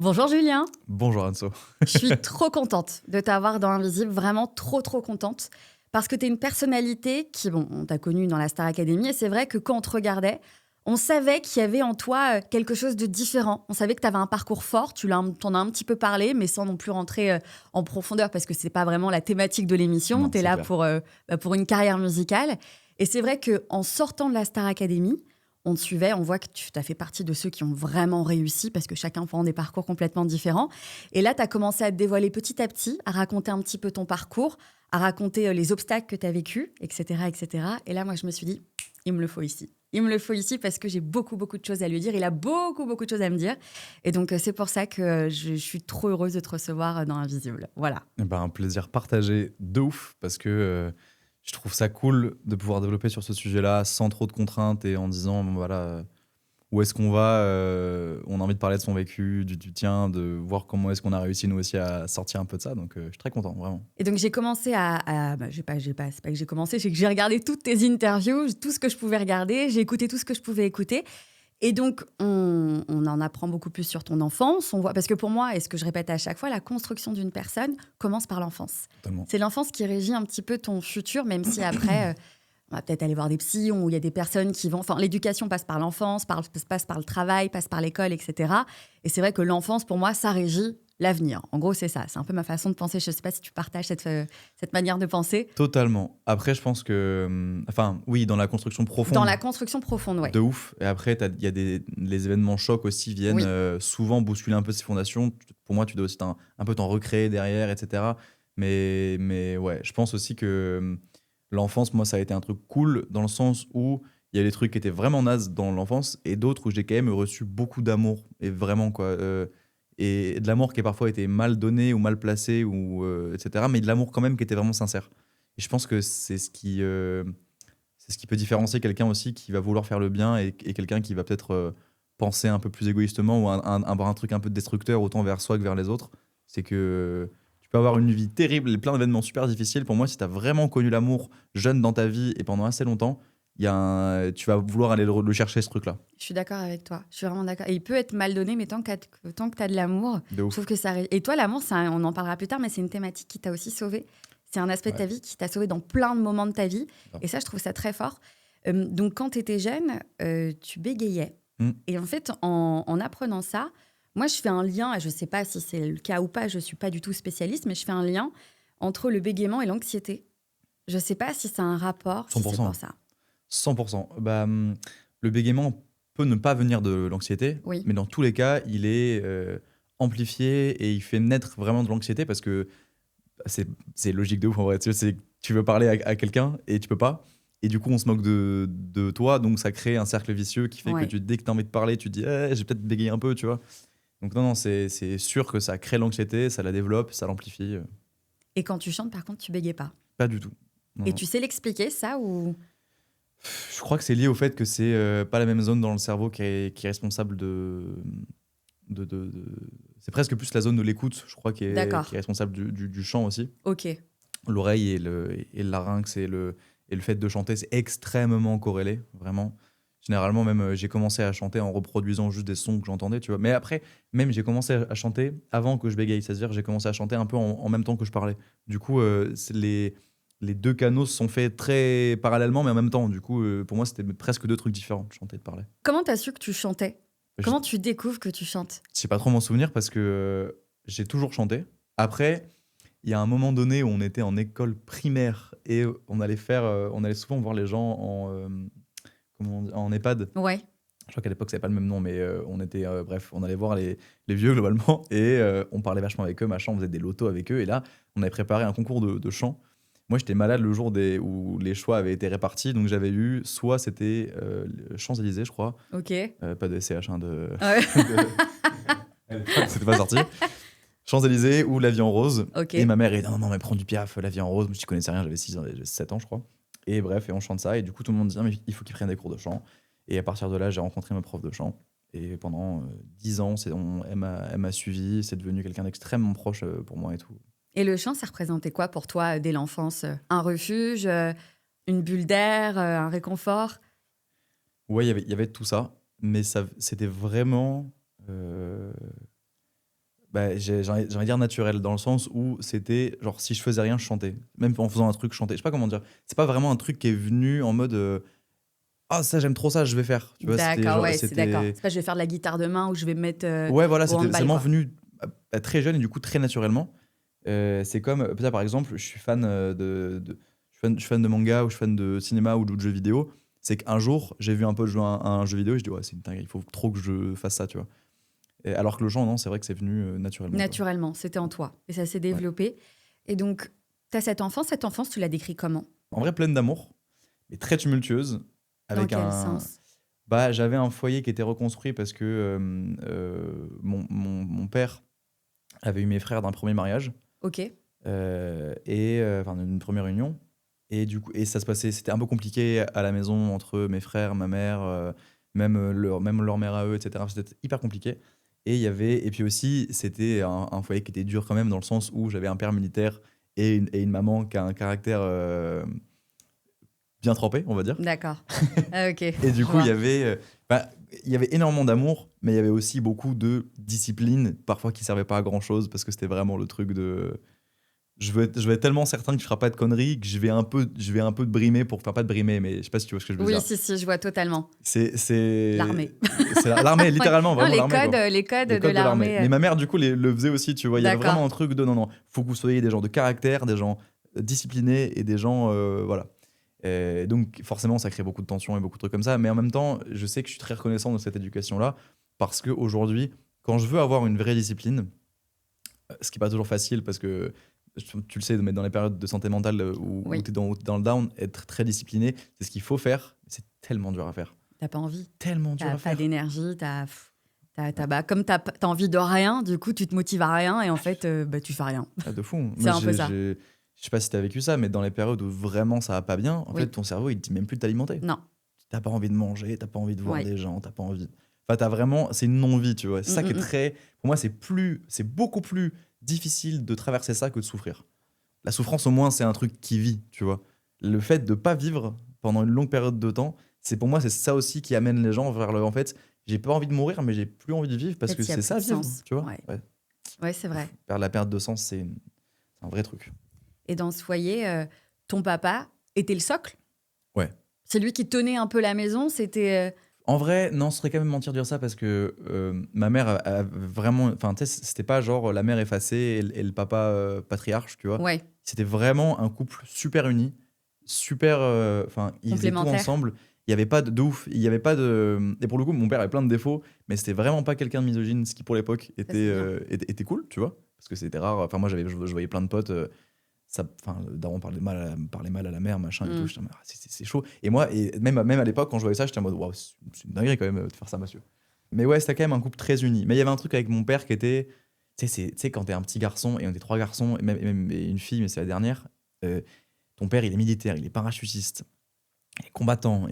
Bonjour Julien, Bonjour Anso. je suis trop contente de t'avoir dans Invisible, vraiment trop contente. Parce que tu es une personnalité qui, bon, on t'a connue dans la Star Academy, et c'est vrai que quand on te regardait, on savait qu'il y avait en toi quelque chose de différent. On savait que tu avais un parcours fort, t'en as un petit peu parlé, mais sans non plus rentrer en profondeur, parce que c'est pas vraiment la thématique de l'émission. Non, Tu es c'est là clair. pour une carrière musicale. Et c'est vrai qu'en sortant de la Star Academy, on te suivait, on voit que tu as fait partie de ceux qui ont vraiment réussi, parce que chacun prend des parcours complètement différents. Et là, tu as commencé à te dévoiler petit à petit, à raconter un petit peu ton parcours, à raconter les obstacles que tu as vécus, etc., etc. Et là, moi, je me suis dit, il me le faut ici. Il me le faut ici parce que j'ai beaucoup de choses à lui dire. Il a beaucoup de choses à me dire. Et donc, c'est pour ça que je suis trop heureuse de te recevoir dans Invisible. Voilà. Eh ben, un plaisir partagé de ouf parce que je trouve ça cool de pouvoir développer sur ce sujet-là sans trop de contraintes et en disant bon, voilà, où est-ce qu'on va, on a envie de parler de son vécu, du tien, de voir comment est-ce qu'on a réussi nous aussi à sortir un peu de ça. Donc je suis très content, vraiment. Et donc, j'ai commencé c'est pas que j'ai commencé, c'est que j'ai regardé toutes tes interviews, tout ce que je pouvais regarder, j'ai écouté tout ce que je pouvais écouter. Et donc, on en apprend beaucoup plus sur ton enfance. On voit, parce que pour moi, et ce que je répète à chaque fois, la construction d'une personne commence par l'enfance. Totalement. C'est l'enfance qui régit un petit peu ton futur, même si après, on va peut-être aller voir des psys, où il y a des personnes qui vont... Enfin, l'éducation passe par l'enfance, passe par le travail, passe par l'école, etc. Et c'est vrai que l'enfance, pour moi, ça régit l'avenir. En gros, c'est ça. C'est un peu ma façon de penser. Je ne sais pas si tu partages cette manière de penser. Totalement. Après, je pense que, enfin, oui, dans la construction profonde. Dans la construction profonde, ouais. De ouf. Et après, il y a les événements chocs aussi viennent Oui. souvent bousculer un peu ces fondations. Pour moi, tu dois aussi un peu t'en recréer derrière, etc. Mais ouais, je pense aussi que l'enfance, moi, ça a été un truc cool dans le sens où il y a des trucs qui étaient vraiment nazes dans l'enfance et d'autres où j'ai quand même reçu beaucoup d'amour. Et vraiment, quoi. Et de l'amour qui a parfois été mal donné ou mal placé, ou, etc. Mais de l'amour quand même qui était vraiment sincère. Et je pense que c'est ce qui peut différencier quelqu'un aussi qui va vouloir faire le bien et quelqu'un qui va peut-être penser un peu plus égoïstement ou avoir un truc un peu destructeur autant vers soi que vers les autres. C'est que tu peux avoir une vie terrible et plein d'événements super difficiles. Pour moi, si tu as vraiment connu l'amour jeune dans ta vie et pendant assez longtemps, tu vas vouloir aller le chercher, ce truc-là. Je suis d'accord avec toi. Je suis vraiment d'accord. Et il peut être mal donné, mais tant que tu as de l'amour, De je ouf. trouve que ça... Et toi, l'amour, on en parlera plus tard, mais c'est une thématique qui t'a aussi sauvé. C'est un aspect de ta Ouais. vie qui t'a sauvé dans plein de moments de ta vie. Grave. Et ça, je trouve ça très fort. Donc, quand tu étais jeune, tu bégayais. Mm. Et en fait, en apprenant ça, moi, je fais un lien, et je ne sais pas si c'est le cas ou pas, je ne suis pas du tout spécialiste, mais je fais un lien entre le bégaiement et l'anxiété. Je ne sais pas si c'est un rapport, si c'est 100%. pour ça. 100%. Bah, le bégaiement peut ne pas venir de l'anxiété, Oui. mais dans tous les cas, il est amplifié et il fait naître vraiment de l'anxiété parce que c'est logique de ouf en vrai. Tu sais, tu veux parler à quelqu'un et tu peux pas. Et du coup, on se moque de toi, donc ça crée un cercle vicieux qui fait que Ouais. dès que tu as envie de parler, tu te dis j'ai peut-être bégayé un peu, tu vois. Donc non, c'est sûr que ça crée l'anxiété, ça la développe, ça l'amplifie. Et quand tu chantes, par contre, tu bégayes pas. Pas du tout. Non, Et non. tu sais l'expliquer, ça ou... Je crois que c'est lié au fait que c'est pas la même zone dans le cerveau qui est responsable c'est presque plus la zone de l'écoute, je crois, qui est D'accord. responsable du chant aussi. Ok. L'oreille et le larynx et le fait de chanter, c'est extrêmement corrélé, vraiment. Généralement, même, j'ai commencé à chanter en reproduisant juste des sons que j'entendais, tu vois. Mais après, même, j'ai commencé à chanter avant que je bégaye. C'est-à-dire, j'ai commencé à chanter un peu en même temps que je parlais. Du coup, les deux canaux se sont faits très parallèlement, mais en même temps. Du coup, pour moi, c'était presque deux trucs différents, de chanter et de parler. Comment t'as su que tu chantais? Je Comment tu découvres que tu chantes? sais pas trop m'en souvenir parce que j'ai toujours chanté. Après, il y a un moment donné où on était en école primaire et on allait souvent voir les gens en EHPAD. Ouais. Je crois qu'à l'époque, ça n'avait pas le même nom, mais bref, on allait voir les vieux globalement et on parlait vachement avec eux, machin, on faisait des lotos avec eux. Et là, on avait préparé un concours de chant. Moi, j'étais malade le jour où les choix avaient été répartis, donc j'avais eu soit c'était Champs-Élysées, je crois, Ok. pas de SCH, hein, Ouais. c'était pas sorti. Champs-Élysées ou La Vie en rose. Ok. Et ma mère est non, mais prends du Piaf, La Vie en rose. Moi, je connaissais rien, j'avais 7 ans, je crois. Et bref, et on chante ça. Et du coup, tout le monde dit mais il faut qu'il prenne des cours de chant. Et à partir de là, j'ai rencontré ma prof de chant. Et pendant 10 ans, elle m'a suivi. C'est devenu quelqu'un d'extrêmement proche pour moi et tout. Et le chant, ça représentait quoi pour toi dès l'enfance? Un refuge, une bulle d'air, un réconfort? Ouais, il y avait tout ça. Mais c'était vraiment. J'ai envie de dire naturel, dans le sens où c'était genre si je faisais rien, je chantais. Même en faisant un truc, je chantais. Je sais pas comment dire. C'est pas vraiment un truc qui est venu en mode ah, ça, j'aime trop ça, je vais faire. Tu vois, D'accord, ouais, c'est d'accord. c'était. C'est pas je vais faire de la guitare demain ou je vais me mettre Ouais, voilà, au c'était handball, seulement quoi. venu très jeune et du coup très naturellement. C'est comme, ça, par exemple, je suis fan je suis fan de manga ou je suis fan de cinéma ou de jeux vidéo. C'est qu'un jour, j'ai vu un pote jouer à un jeu vidéo et je dis, ouais, c'est une dinguerie, il faut trop que je fasse ça, tu vois. Et alors que le chant, non, c'est vrai que c'est venu naturellement, quoi. Naturellement, c'était en toi et ça s'est Ouais. développé. Et donc, tu as cette enfance, tu l'as décrit comment? En vrai, pleine d'amour, mais très tumultueuse. Dans Avec quel un. sens? Bah, j'avais un foyer qui était reconstruit parce que mon père avait eu mes frères d'un premier mariage. Ok, Enfin d'une première union. Et du coup, et ça se passait, c'était un peu compliqué à la maison entre mes frères, ma mère, même leur mère à eux, etc. C'était hyper compliqué. Et puis aussi, c'était un foyer qui était dur quand même, dans le sens où j'avais un père militaire et une maman qui a un caractère bien trempé, on va dire. d'accord. Ah, ok, Et du je coup, vois. il y avait énormément d'amour, mais il y avait aussi beaucoup de discipline, parfois qui servait pas à grand chose, parce que c'était vraiment le truc de je veux être tellement certain que tu feras pas de conneries que je vais un peu te brimer pour faire pas de brimer, mais je sais pas si tu vois ce que je veux Oui, dire. si, je vois totalement. C'est L'armée. l'armée, Ouais. littéralement, Non, vraiment l'armée, quoi. les codes Les de codes de l'armée. l'armée. Mais ma mère, du coup, le faisait aussi, tu vois. Il y avait D'accord. vraiment un truc de non, faut que vous soyez des gens de caractère, des gens disciplinés et des gens, voilà. Et donc, forcément, ça crée beaucoup de tensions et beaucoup de trucs comme ça. Mais en même temps, je sais que je suis très reconnaissant de cette éducation-là parce qu'aujourd'hui, quand je veux avoir une vraie discipline, ce qui n'est pas toujours facile parce que tu le sais, mais dans les périodes de santé mentale où Oui, tu es dans le down, être très discipliné, c'est ce qu'il faut faire. C'est tellement dur à faire. t'as pas envie. Tellement dur T'as à pas faire. d'énergie, comme t'as envie de rien, du coup, tu te motives à rien et en fait, tu fais rien. Ah, de fou. C'est Moi, un peu ça. je sais pas si tu as vécu ça, mais dans les périodes où vraiment ça va pas bien, en fait, Oui. ton cerveau, il te dit même plus de t'alimenter. Non. T'as pas envie de manger, t'as pas envie de voir Ouais. des gens, t'as pas envie. Enfin, t'as vraiment. C'est une non-vie, tu vois. C'est Mm, ça qui est mm, mm. très. Pour moi, c'est beaucoup plus difficile de traverser ça que de souffrir. La souffrance, au moins, c'est un truc qui vit, tu vois. Le fait de pas vivre pendant une longue période de temps, c'est pour moi, c'est ça aussi qui amène les gens vers le. En fait, j'ai pas envie de mourir, mais j'ai plus envie de vivre En parce fait, que il y a c'est plus ça, de vivre, sens. tu vois. Ouais. Ouais. Ouais, c'est vrai. La perte de sens, c'est un vrai truc. Et dans ce foyer, ton papa était le socle? Ouais. C'est lui qui tenait un peu la maison? C'était. En vrai, non, ce serait quand même mentir de dire ça parce que ma mère a vraiment. Enfin, tu sais, c'était pas genre la mère effacée et le papa patriarche, tu vois. Ouais, C'était vraiment un couple super uni, super. Enfin, ils faisaient tout complémentaire. ensemble. Il y avait pas de ouf, il y avait pas de. Et pour le coup, mon père avait plein de défauts, mais c'était vraiment pas quelqu'un de misogyne, ce qui pour l'époque Ça, c'est bien. était cool, tu vois. Parce que c'était rare. Enfin, moi, je voyais plein de potes. Enfin, le daron parlait mal à la mère, machin et tout. Mm. J'étais en mode, ah, c'est chaud. Et moi, même à l'époque, quand je voyais ça, j'étais en mode, waouh, c'est une dinguerie quand même de faire ça, monsieur. Mais ouais, c'était quand même un couple très uni. Mais il y avait un truc avec mon père qui était, tu sais, quand t'es un petit garçon et on est trois garçons, et une fille, mais c'est la dernière, ton père, il est militaire, il est parachutiste, il est combattant,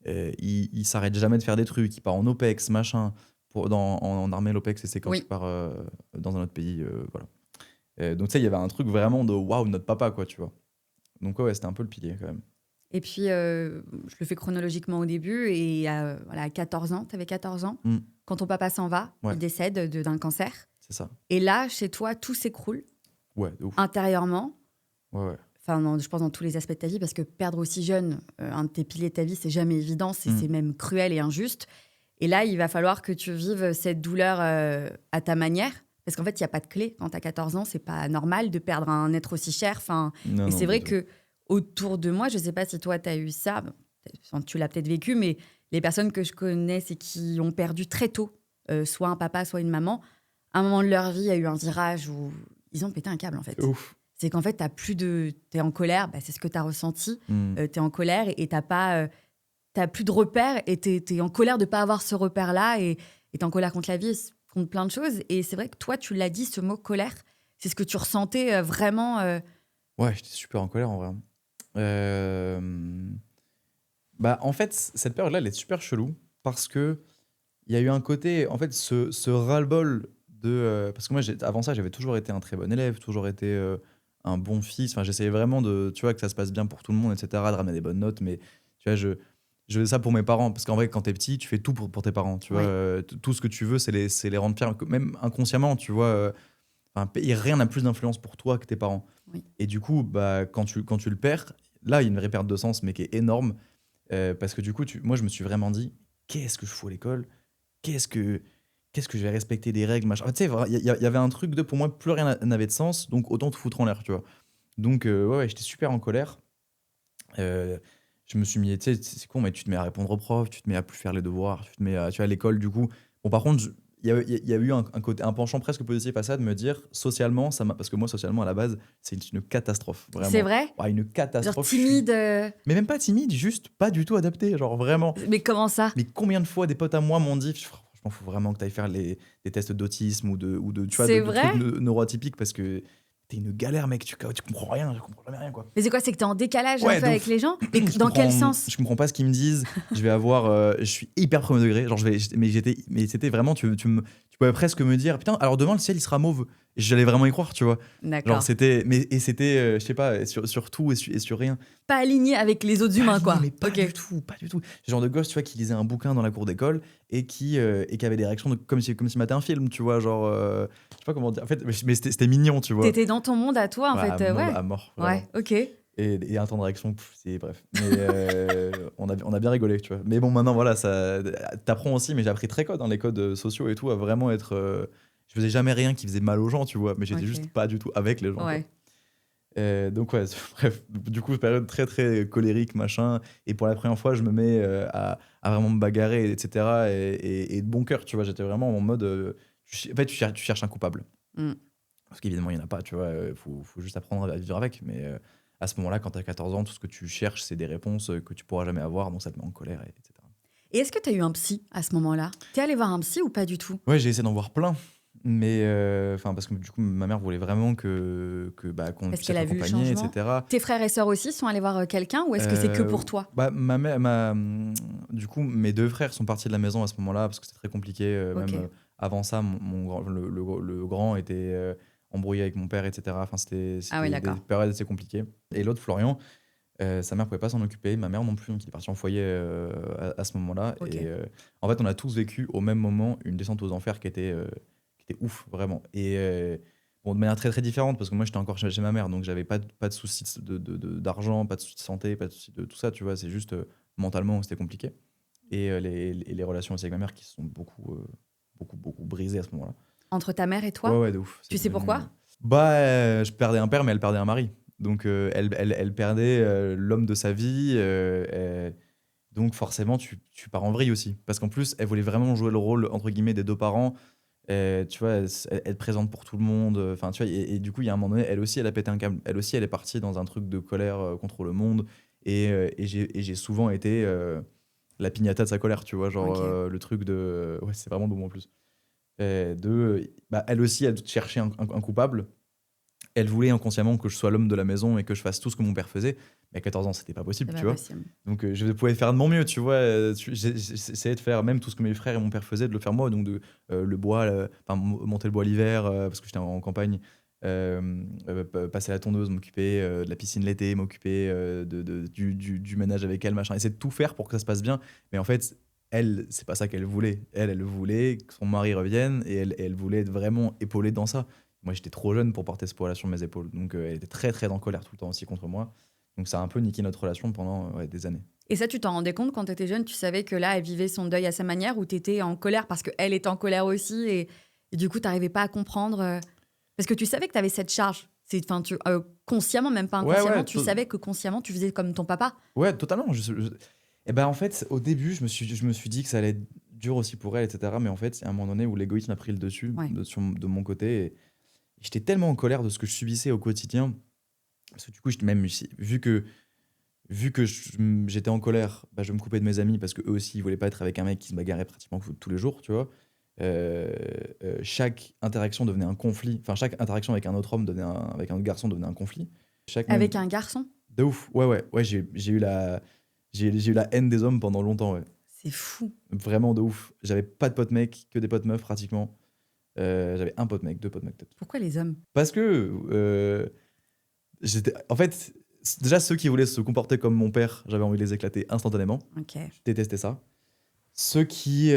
il s'arrête jamais de faire des trucs, il part en OPEX, machin, en armée, l'OPEX, c'est quand tu Oui. pars dans un autre pays, voilà. Donc, tu sais, il y avait un truc vraiment de waouh, notre papa, quoi, tu vois. Donc, ouais, c'était un peu le pilier quand même. Et puis, je le fais chronologiquement au début. Et voilà, à 14 ans, tu avais 14 ans. Mm, Quand ton papa s'en va, ouais, il décède d'un cancer. c'est ça. Et là, chez toi, tout s'écroule Ouais, de ouf. intérieurement. Ouais, ouais. Enfin, je pense dans tous les aspects de ta vie, parce que perdre aussi jeune un de tes piliers de ta vie, c'est jamais évident, c'est Mm, même cruel et injuste. Et là, il va falloir que tu vives cette douleur à ta manière, parce qu'en fait, il n'y a pas de clé. Quand tu as 14 ans, c'est pas normal de perdre un être aussi cher. Enfin, non, et non, c'est pas vrai du tout. que autour de moi, je ne sais pas si toi, tu as eu ça, enfin, tu l'as peut-être vécu, mais les personnes que je connais, c'est qui ont perdu très tôt, soit un papa, soit une maman. À un moment de leur vie, il y a eu un virage où ils ont pété un câble, en fait. C'est ouf. C'est qu'en fait, t'es en colère, c'est ce que tu as ressenti. Mm, T'es en colère et t'as plus de repères et t'es en colère de pas avoir ce repère-là et t'es en colère contre la vie, contre plein de choses. Et c'est vrai que toi, tu l'as dit, ce mot colère, c'est ce que tu ressentais vraiment. Ouais, j'étais super en colère en vrai. Euh, Bah, en fait, cette période-là, elle est super chelou parce que il y a eu un côté, en fait, ce ras-le-bol de. Parce que moi, avant ça, j'avais toujours été un très bon élève, toujours été un bon fils. Enfin, j'essayais vraiment de, tu vois, que ça se passe bien pour tout le monde, etc., de ramener des bonnes notes. Mais tu vois, je faisais ça pour mes parents. Parce qu'en vrai, quand t'es petit, tu fais tout pour tes parents. Tu vois, tout ce que tu veux, c'est les rendre fiers, même inconsciemment. Tu vois, enfin, rien n'a plus d'influence pour toi que tes parents. Oui. Et du coup, bah, quand tu le perds, là, il y a une vraie perte de sens, mais qui est énorme. Parce que du coup, moi, je me suis vraiment dit, qu'est-ce que je fous à l'école? Qu'est-ce que, qu'est-ce que je vais respecter des règles, machin. Tu sais, il y avait un truc de, pour moi, plus rien n'avait de sens, donc autant te foutre en l'air, tu vois. Donc, ouais, j'étais super en colère. Euh, je me suis mis, tu sais, c'est con, mais tu te mets à répondre aux profs, tu te mets à plus faire les devoirs, tu te mets à, tu vois, à l'école, du coup. Bon, par contre, il y a eu un côté, un penchant presque positif à ça, de me dire, socialement, parce que moi, socialement, à la base, c'est une catastrophe, C'est vraiment. Ouais. Ouais, une Genre catastrophe. timide. Mais même pas timide, juste pas du tout adapté, genre vraiment. Mais comment ça? Mais combien de fois des potes à moi m'ont dit, franchement, faut vraiment que tu ailles faire des tests d'autisme tu vois, C'est de trucs vrai? neuroatypiques parce que t'es une galère, mec, tu comprends rien, je comprends jamais rien, quoi. Mais c'est quoi? C'est que t'es en décalage un Ouais, peu de avec ouf. les gens? Mais dans quel sens? Je comprends pas ce qu'ils me disent. Je vais avoir, je suis hyper premier degré. Genre, mais c'était vraiment, tu pouvais presque me dire, putain, alors demain le ciel il sera mauve. Et j'allais vraiment y croire, tu vois. Genre, D'accord. c'était, je sais pas, sur tout et sur rien. Pas aligné avec les autres Pas humains, aligné, quoi. mais pas Ok. du tout, pas du tout. Ce genre de gosse, tu vois, qui lisait un bouquin dans la cour d'école et qui avait des réactions comme si matait un film, tu vois, genre, je sais pas comment dire. En fait, mais c'était mignon, tu vois. T'étais dans ton monde à toi, en Ouais, fait. à Ouais. à mort, vraiment. Ouais, ok. Et un temps de réaction, c'est bref. Mais on a bien rigolé, tu vois. Mais bon, maintenant, voilà, ça, t'apprends aussi, mais j'ai appris très code, hein, les codes sociaux et tout, à vraiment être. Je faisais jamais rien qui faisait mal aux gens, tu vois, mais j'étais juste Ok. pas du tout avec les gens, quoi. Ouais. Donc ouais, bref, du coup, période très très colérique, machin. Et pour la première fois, je me mets à vraiment me bagarrer, etc. Et de bon cœur, tu vois. J'étais vraiment en mode. En fait, tu cherches un coupable. Mm. Parce qu'évidemment, il n'y en a pas, tu vois. Faut juste apprendre à vivre avec. Mais à ce moment-là, quand tu as 14 ans, tout ce que tu cherches, c'est des réponses que tu pourras jamais avoir. Donc ça te met en colère, etc. Et est-ce que t'as eu un psy à ce moment-là? T'es allé voir un psy ou pas du tout? Ouais, j'ai essayé d'en voir plein. Mais enfin, parce que du coup, ma mère voulait vraiment qu'on Parce puisse qu'elle être a vu le accompagné, changement. etc. Tes frères et sœurs aussi sont allés voir quelqu'un ou est-ce que c'est que pour toi? Bah, du coup, mes deux frères sont partis de la maison à ce moment-là parce que c'était très compliqué. Ok. Même avant ça, le grand était embrouillé avec mon père, etc. Enfin, c'était Ah oui, c'était des d'accord. périodes assez compliquées. Et l'autre, Florian, sa mère pouvait pas s'en occuper, ma mère non plus, donc il est parti en foyer à ce moment-là. Ok. Et en fait, on a tous vécu au même moment une descente aux enfers qui était ouf, vraiment. Et bon, de manière très très différente, parce que moi j'étais encore chez ma mère, donc j'avais pas de soucis d'argent, pas de soucis de santé, pas de soucis de tout ça, tu vois. C'est juste mentalement c'était compliqué. Et les relations aussi avec ma mère qui se sont beaucoup brisées à ce moment-là. Entre ta mère et Ouais, toi? ouais, de ouf. Tu C'est sais devenu. pourquoi? Bah, je perdais un père, mais elle perdait un mari. Donc, elle perdait l'homme de sa vie. Donc, forcément, tu pars en vrille aussi. Parce qu'en plus, elle voulait vraiment jouer le rôle, entre guillemets, des deux parents. Tu vois, être présente pour tout le monde. Enfin, tu vois, et du coup, il y a un moment donné, elle aussi, elle a pété un câble. Elle aussi, elle est partie dans un truc de colère contre le monde. Et j'ai souvent été la pignata de sa colère, tu vois. Genre, Ok. le truc de. Ouais, c'est vraiment beau en plus. Bah, elle aussi, elle cherchait un coupable. Elle voulait inconsciemment que je sois l'homme de la maison et que je fasse tout ce que mon père faisait. Mais à 14 ans, c'était pas possible, C'est tu pas vois. possible. Donc je pouvais faire de mon mieux, tu vois. J'essayais de faire même tout ce que mes frères et mon père faisaient, de le faire moi. Donc le bois, enfin monter le bois l'hiver, parce que j'étais en campagne. Passer la tondeuse, m'occuper de la piscine l'été, m'occuper du ménage avec elle, machin. Essayer de tout faire pour que ça se passe bien. Mais en fait, elle, c'est pas ça qu'elle voulait. Elle voulait que son mari revienne et elle voulait être vraiment épaulée dans ça. Moi, j'étais trop jeune pour porter ce poids-là sur mes épaules. Donc, elle était très, très en colère tout le temps aussi contre moi. Donc, ça a un peu niqué notre relation pendant des années. Et ça, tu t'en rendais compte quand tu étais jeune? Tu savais que là, elle vivait son deuil à sa manière ou tu étais en colère parce qu'elle était en colère aussi et du coup, tu n'arrivais pas à comprendre parce que tu savais que tu avais cette charge. Consciemment, même pas Ouais, inconsciemment, ouais, tu savais que consciemment, tu faisais comme ton papa. ouais, totalement. Et ben, en fait, au début, je me suis dit que ça allait être dur aussi pour elle, etc. Mais en fait, il y a un moment donné où l'égoïsme a pris le dessus Ouais. de mon côté. Et j'étais tellement en colère de ce que je subissais au quotidien. Parce que du coup, même vu que j'étais en colère, bah, je me coupais de mes amis parce qu'eux aussi, ils voulaient pas être avec un mec qui se bagarrait pratiquement tous les jours, tu vois. Euh, Chaque interaction devenait un conflit. Enfin, chaque interaction avec un autre homme avec un autre garçon devenait un conflit. Avec un garçon? De ouf. Ouais, ouais, ouais. J'ai eu la haine des hommes pendant longtemps, ouais. C'est fou. Vraiment de ouf. J'avais pas de potes mecs, que des potes meufs pratiquement. J'avais un pote mec, deux potes mecs peut-être. Pourquoi les hommes? Parce que en fait, Déjà, ceux qui voulaient se comporter comme mon père, j'avais envie de les éclater instantanément. Ok. Je détestais ça. Ceux qui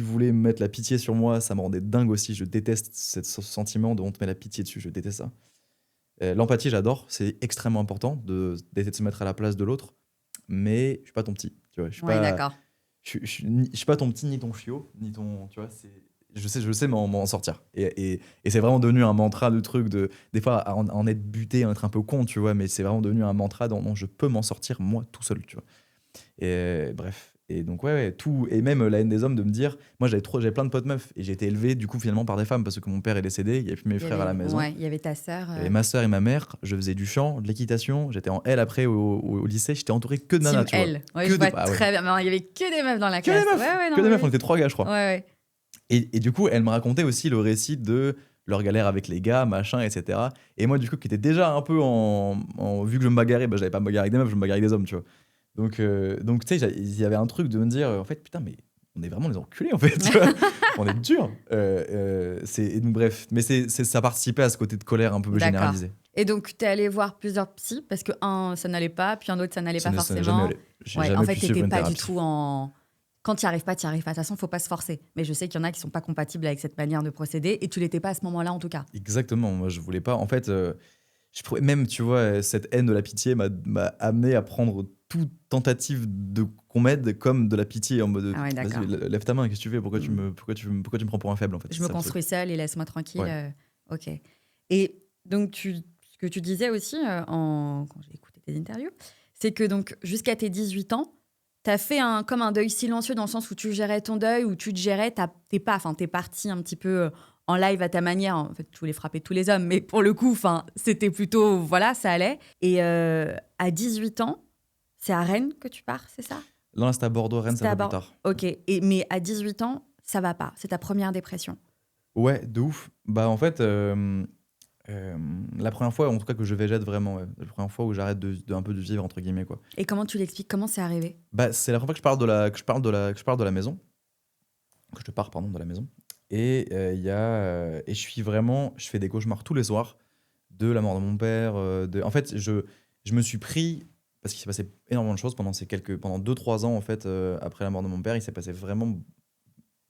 voulaient me mettre la pitié sur moi, ça me rendait dingue aussi. Je déteste ce sentiment de on te met la pitié dessus. Je déteste ça. L'empathie, j'adore. C'est extrêmement important d'essayer de se mettre à la place de l'autre. Mais je suis pas ton petit. Tu vois, Ouais, d'accord. je suis pas ton petit ni ton chiot ni ton. Tu vois, je sais m'en sortir. Et c'est vraiment devenu un mantra de truc de des fois à en être buté, en être un peu con, tu vois. Mais c'est vraiment devenu un mantra dans non, je peux m'en sortir moi tout seul, tu vois. Et bref. Et donc, ouais, tout. Et même la haine des hommes de me dire, moi j'avais plein de potes meufs et j'ai été élevé du coup finalement par des femmes parce que mon père est décédé, il y avait plus mes frères à la maison. Ouais, il y avait ta sœur. Et ma sœur et ma mère, je faisais du chant, de l'équitation, j'étais en L après au lycée, j'étais entouré que de nanas, Team tu vois. L. Ouais, Que je vois de- ah ouais. très bien. Non, il y avait que des meufs dans la Que des classe. meufs, Ouais, ouais, non, que des oui, meufs, on oui. était 3 gars, je crois. Ouais, ouais. Et du coup, elle me racontait aussi le récit de leur galère avec les gars, machin, etc. Et moi, du coup, qui était déjà un peu vu que je me bagarrais, bah, j'avais pas me bagarrer avec des meufs, je me bagarrais avec des hommes, tu vois. Donc tu sais, il y avait un truc de me dire, en fait, putain, mais on est vraiment les enculés, en fait, tu vois. On est dur. Donc, bref, mais ça participait à ce côté de colère un peu D'accord. généralisé. Et donc, tu es allé voir plusieurs psys parce que un, ça n'allait pas, puis un autre, ça n'allait pas Ça n'est jamais forcément. allé. J'ai Ouais, en jamais fait, pu tu suivre n'étais une pas du thérapie. tout en. Quand tu n'y arrives pas, tu n'y arrives pas. De toute façon, il ne faut pas se forcer. Mais je sais qu'il y en a qui ne sont pas compatibles avec cette manière de procéder et tu l'étais pas à ce moment-là, en tout cas. Exactement, moi je voulais pas. En fait, même, tu vois, cette haine de la pitié m'a amené à prendre toute tentative de qu'on m'aide comme de la pitié en mode Ah ouais, d'accord. vas-y, lève ta main, qu'est-ce que tu fais? Mm. Pourquoi tu me prends pour un faible en fait? Je C'est me ça le truc. construis seule et laisse-moi tranquille. Ouais. Ok. Et donc, ce que tu disais aussi quand j'ai écouté tes interviews, c'est que donc jusqu'à tes 18 ans, tu as fait comme un deuil silencieux dans le sens où tu gérais ton deuil, où tu te gérais, t'es parti un petit peu en live à ta manière. En fait, tu voulais frapper tous les hommes, mais pour le coup, c'était plutôt, voilà, ça allait. Et à 18 ans, c'est à Rennes que tu pars, c'est ça? Là, c'était à Bordeaux, Rennes, C'était ça à va plus tard. Ok. Mais à 18 ans, ça va pas. C'est ta première dépression. Ouais, de ouf. Bah en fait, la première fois, en tout cas, que je végète vraiment, ouais. La première fois où j'arrête un peu de vivre entre guillemets quoi. Et comment tu l'expliques? Comment c'est arrivé? Bah c'est la première fois que je parle de la maison, que je te pars pardon de la maison. Et et je fais des cauchemars tous les soirs de la mort de mon père. En fait, je me suis pris parce qu'il s'est passé énormément de choses pendant 2 3 ans en fait après la mort de mon père. Il s'est passé vraiment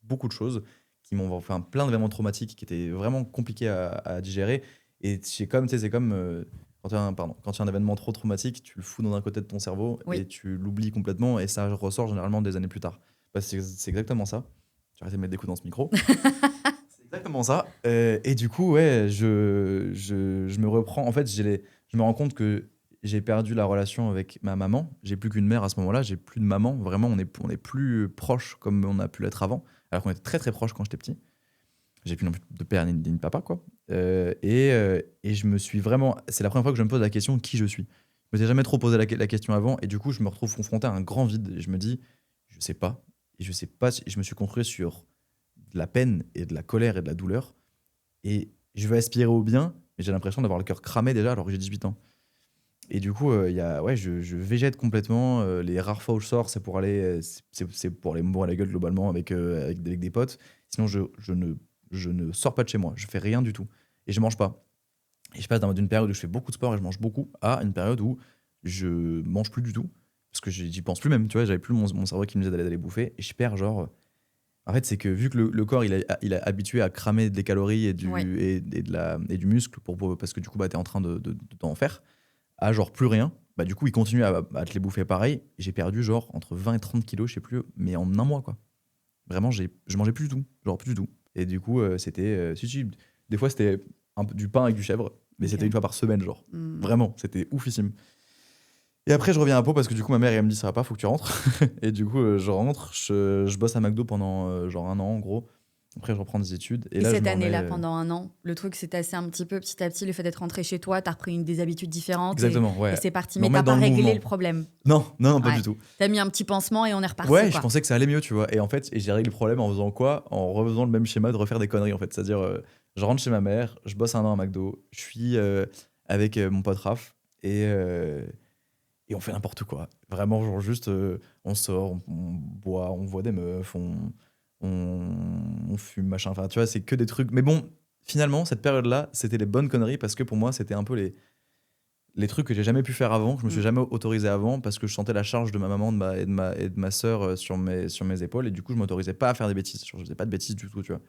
beaucoup de choses qui m'ont fait plein d'événements traumatiques qui étaient vraiment compliqués à digérer. Et c'est comme, tu sais, c'est comme quand il y a un événement trop traumatique, tu le fous dans un côté de ton cerveau Oui. et tu l'oublies complètement et ça ressort généralement des années plus tard. Bah, c'est exactement ça. J'ai arrêté de mettre des coups dans ce micro. C'est exactement ça. Et du coup, ouais, je me reprends. En fait, je me rends compte que j'ai perdu la relation avec ma maman. J'ai plus qu'une mère à ce moment-là. J'ai plus de maman. Vraiment, on est plus proches comme on a pu l'être avant. Alors qu'on était très très proches quand j'étais petit. J'ai plus non plus de père ni de papa, quoi. Et je me suis vraiment. C'est la première fois que je me pose la question qui je suis. Je me suis jamais trop posé la question avant. Et du coup, je me retrouve confronté à un grand vide. Et je me dis, je sais pas. Et je sais pas. Et je me suis construit sur de la peine et de la colère et de la douleur. Et je veux aspirer au bien, mais j'ai l'impression d'avoir le cœur cramé déjà alors que j'ai 18 ans. Et du coup, je végète complètement. Les rares fois où je sors, c'est pour aller, c'est pour aller me bourrer la gueule globalement avec des potes. Sinon, je ne sors pas de chez moi. Je fais rien du tout. Et je mange pas. Et je passe d'une période où je fais beaucoup de sport et je mange beaucoup à une période où je mange plus du tout. Parce que j'y pense plus même, tu vois, j'avais plus mon cerveau qui me disait d'aller bouffer. Et je perds genre. En fait, c'est que vu que le corps, il est habitué à cramer des calories Ouais. et du muscle parce que du coup, bah, t'es en train d'en faire, à genre plus rien, bah du coup, il continue à te les bouffer pareil. Et j'ai perdu genre entre 20 et 30 kilos, je sais plus, mais en un mois, quoi. Vraiment, je mangeais plus du tout, genre plus du tout. Et du coup, si, des fois, c'était du pain avec du chèvre, mais Ok. c'était une fois par semaine, genre. Mm. Vraiment, c'était oufissime. Et après, je reviens à Pau parce que du coup, ma mère, elle me dit ça va pas, faut que tu rentres. Et du coup, je rentre, je bosse à McDo pendant genre un an, en gros. Après, je reprends des études. Et là, je cette me année-là, remets, pendant un an, le truc s'est tassé un petit peu petit à petit, le fait d'être rentré chez toi, t'as repris des habitudes différentes exactement, ouais. et c'est parti. Me Mais t'as remettre pas dans le réglé mouvement. le problème. Non, pas Ouais. du tout. T'as mis un petit pansement et on est reparti. Ouais, je quoi. pensais que ça allait mieux, tu vois. Et en fait, j'ai réglé le problème en faisant quoi? En refaisant le même schéma de refaire des conneries, en fait. C'est-à-dire, je rentre chez ma mère, je bosse un an à McDo, je suis avec mon pote Raph et on fait n'importe quoi. Vraiment, genre juste, on sort, on boit, on voit des meufs, on fume, machin. Enfin, tu vois, c'est que des trucs. Mais bon, finalement, cette période-là, c'était les bonnes conneries parce que pour moi, c'était un peu les trucs que j'ai jamais pu faire avant, que je me suis jamais autorisé avant, parce que je sentais la charge de ma maman et de ma sœur sur mes épaules, et du coup, je m'autorisais pas à faire des bêtises. Genre, je faisais pas de bêtises du tout, tu vois.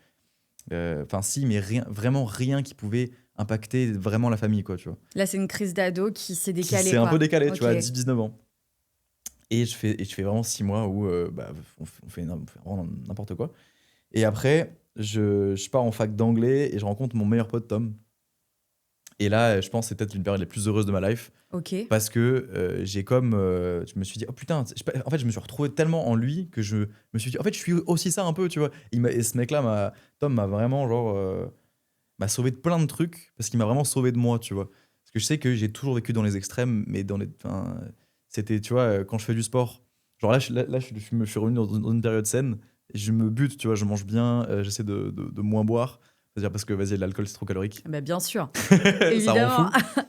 Enfin, si, mais rien, vraiment rien qui pouvait impacter vraiment la famille, quoi, tu vois. Là, c'est une crise d'ado qui s'est Qui décalée, s'est un quoi. peu décalé, tu vois, à Ok. 10-19 ans. Et je fais vraiment 6 mois où on fait vraiment n'importe quoi. Et après, je pars en fac d'anglais et je rencontre mon meilleur pote Tom. Et là, je pense que c'est peut-être une période la plus heureuse de ma life. Ok. Parce que je me suis dit, oh putain, en fait, je me suis retrouvé tellement en lui que je me suis dit, en fait, je suis aussi ça un peu, tu vois. Et ce mec-là, Tom, m'a vraiment, genre, m'a sauvé de plein de trucs parce qu'il m'a vraiment sauvé de moi, tu vois. Parce que je sais que j'ai toujours vécu dans les extrêmes, mais enfin, c'était, tu vois, quand je fais du sport, genre là, je me suis revenu dans une période saine, et je me bute, tu vois, je mange bien, j'essaie de moins boire. C'est-à-dire parce que, vas-y, l'alcool, c'est trop calorique. Bah, bien sûr. Ça rend Évidemment. fou.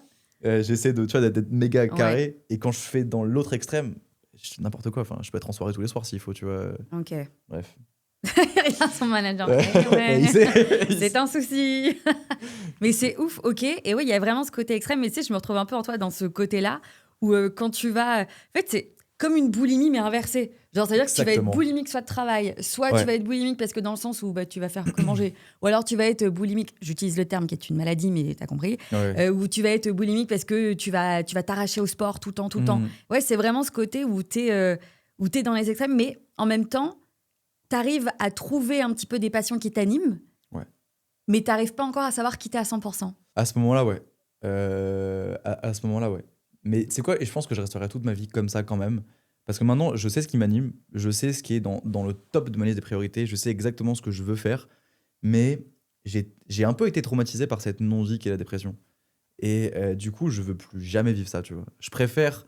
J'essaie de, tu vois, d'être méga Ouais. carré. Et quand je fais dans l'autre extrême, n'importe quoi. Enfin, je peux être en soirée tous les soirs s'il faut, tu vois. Ok. Bref. Regarde son manager. Ouais. Eh ouais. Il sait- il C'est sait. un souci. Mais c'est ouf, ok. Et oui, il y a vraiment ce côté extrême. Mais tu sais, je me retrouve un peu en toi dans ce côté-là où quand tu vas. En fait, c'est comme une boulimie, mais inversée. Genre, c'est-à-dire que tu vas être Exactement. boulimique soit de travail, soit tu Ouais. vas être boulimique parce que dans le sens où bah, tu vas faire que manger. Ou alors tu vas être boulimique, j'utilise le terme qui est une maladie, mais t'as compris. Ouais. Ou tu vas être boulimique parce que tu vas t'arracher au sport tout le temps, tout le temps. Mm. Ouais, c'est vraiment ce côté où t'es dans les extrêmes, mais en même temps, t'arrives à trouver un petit peu des passions qui t'animent, Ouais. mais t'arrives pas encore à savoir qui t'es à 100%. À ce moment-là, ouais. À ce moment-là, ouais. Mais c'est quoi? Et je pense que je resterai toute ma vie comme ça quand même. Parce que maintenant, je sais ce qui m'anime, je sais ce qui est dans le top de ma liste des priorités, je sais exactement ce que je veux faire. Mais j'ai un peu été traumatisé par cette non-vie qu'est la dépression. Et du coup, je veux plus jamais vivre ça, tu vois. Je préfère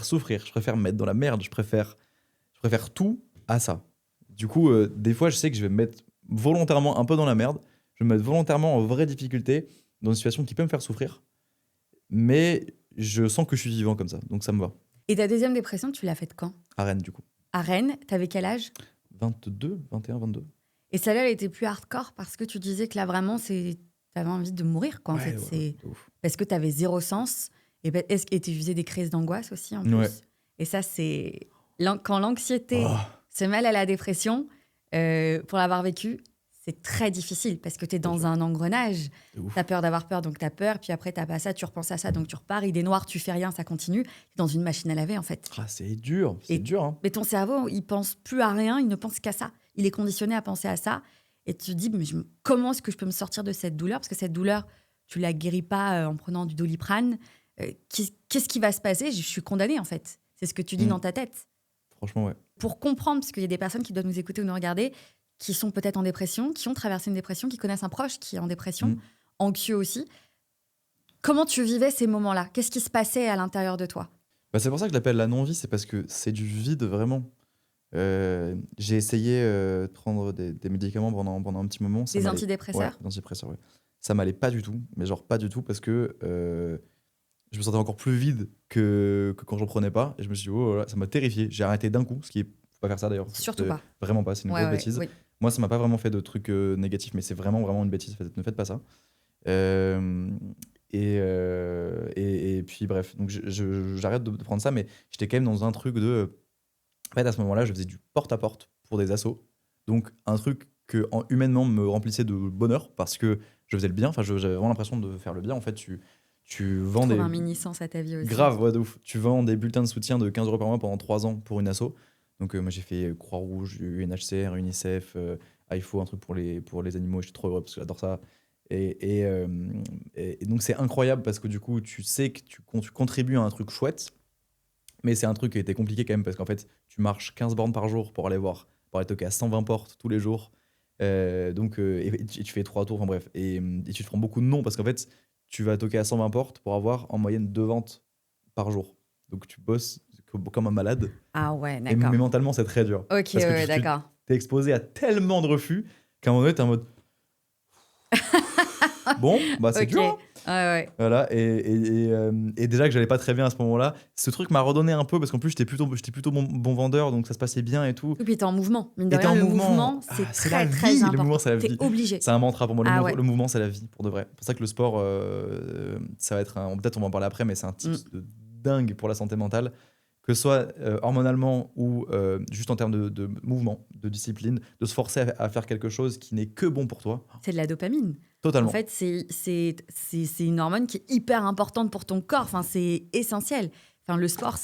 souffrir, je préfère me mettre dans la merde, je préfère tout à ça. Du coup, des fois, je sais que je vais me mettre volontairement un peu dans la merde, je vais me mettre volontairement en vraie difficulté, dans une situation qui peut me faire souffrir, mais je sens que je suis vivant comme ça, donc ça me va. Et ta deuxième dépression, tu l'as faite quand? À Rennes, du coup. À Rennes, t'avais quel âge? 22, 21, 22. Et celle-là, elle était plus hardcore parce que tu disais que là, vraiment, t'avais envie de mourir, quoi, en fait. Ouais, C'est de ouf. parce que t'avais zéro sens. Et tu faisais des crises d'angoisse aussi, en plus. Ouais. Et ça, c'est... Quand l'anxiété Oh, se mêle à la dépression, pour l'avoir vécu, c'est très difficile parce que t'es dans sûr. un engrenage. de ouf. T'as peur d'avoir peur, donc t'as peur. Puis après, t'as pas ça, tu repenses à ça, donc tu repars. Idée noire, tu fais rien, ça continue. T'es dans une machine à laver, en fait. Ah, c'est dur, c'est Et- dur, hein. Mais ton cerveau, il pense plus à rien, il ne pense qu'à ça. Il est conditionné à penser à ça. Et tu te dis, mais comment est-ce que je peux me sortir de cette douleur? Parce que cette douleur, tu la guéris pas en prenant du Doliprane. Qu'est-ce qui va se passer? Je suis condamnée, en fait. C'est ce que tu dis Mm. dans ta tête. Franchement, ouais. Pour comprendre, parce qu'il y a des personnes qui doivent nous écouter ou nous regarder, qui sont peut-être en dépression, qui ont traversé une dépression, qui connaissent un proche qui est en dépression, Mm. anxieux aussi. Comment tu vivais ces moments-là? Qu'est-ce qui se passait à l'intérieur de toi? Bah, c'est pour ça que je l'appelle la non-vie, c'est parce que c'est du vide, vraiment. J'ai essayé de prendre des médicaments pendant un petit moment. Ça Des m'allait- antidépresseurs? Ouais, des antidépresseurs, ouais. Ça m'allait pas du tout, mais genre pas du tout, parce que je me sentais encore plus vide que quand j'en prenais pas. Et je me suis dit, oh là là, ça m'a terrifié. J'ai arrêté d'un coup, faut pas faire ça d'ailleurs. Surtout C'est pas. Vraiment pas, c'est une Ouais, grosse ouais, bêtise. oui. Moi, ça m'a pas vraiment fait de trucs négatifs, mais c'est vraiment, vraiment une bêtise. Ne faites pas ça. Euh, et puis bref, donc j'arrête de prendre ça, mais j'étais quand même dans un truc de. En fait, à ce moment-là, je faisais du porte-à-porte pour des assos. Donc, un truc que humainement me remplissait de bonheur parce que je faisais le bien. Enfin, j'avais vraiment l'impression de faire le bien. En fait, tu vends Trouve des. un mini-sens à ta vie aussi. Grave, ouais, de ouf. Tu vends des bulletins de soutien de 15 € par mois pendant 3 ans pour une asso. Donc, moi, j'ai fait Croix-Rouge, UNHCR, UNICEF, AIFO, un truc pour les animaux. J'étais trop heureux parce que j'adore ça. Et donc, c'est incroyable parce que du coup, tu sais que tu contribues à un truc chouette. Mais c'est un truc qui était compliqué quand même parce qu'en fait, tu marches 15 bornes par jour pour aller toquer à 120 portes tous les jours. Et tu fais 3 tours, enfin bref. Et tu te prends beaucoup de non parce qu'en fait, tu vas toquer à 120 portes pour avoir en moyenne 2 ventes par jour. Donc tu bosses comme un malade. Ah ouais, Mais d'accord. mentalement, c'est très dur. Ok, Parce que ouais, tu d'accord. t'es exposé à tellement de refus qu'à un moment donné, t'es en mode. Bon, bah c'est Ok. dur, hein. Ouais. Voilà, et déjà que j'allais pas très bien à ce moment-là, ce truc m'a redonné un peu parce qu'en plus j'étais plutôt bon vendeur, donc ça se passait bien et tout. Et puis t'es en mouvement. Mine de Et t'es rien, en le mouvement. mouvement, c'est C'est la très, très vie, le important. mouvement, c'est la T'es vie. obligé. C'est un mantra pour moi. Ah ouais. Le mouvement, c'est la vie, pour de vrai. C'est pour ça que le sport, ça va être peut-être on va en parler après, mais c'est un tips de dingue pour la santé mentale. Que ce soit hormonalement ou juste en termes de mouvement, de discipline, de se forcer à faire quelque chose qui n'est que bon pour toi. C'est de la dopamine. Totalement. En fait, c'est une hormone qui est hyper importante pour ton corps. Enfin, c'est essentiel. Enfin, le sport,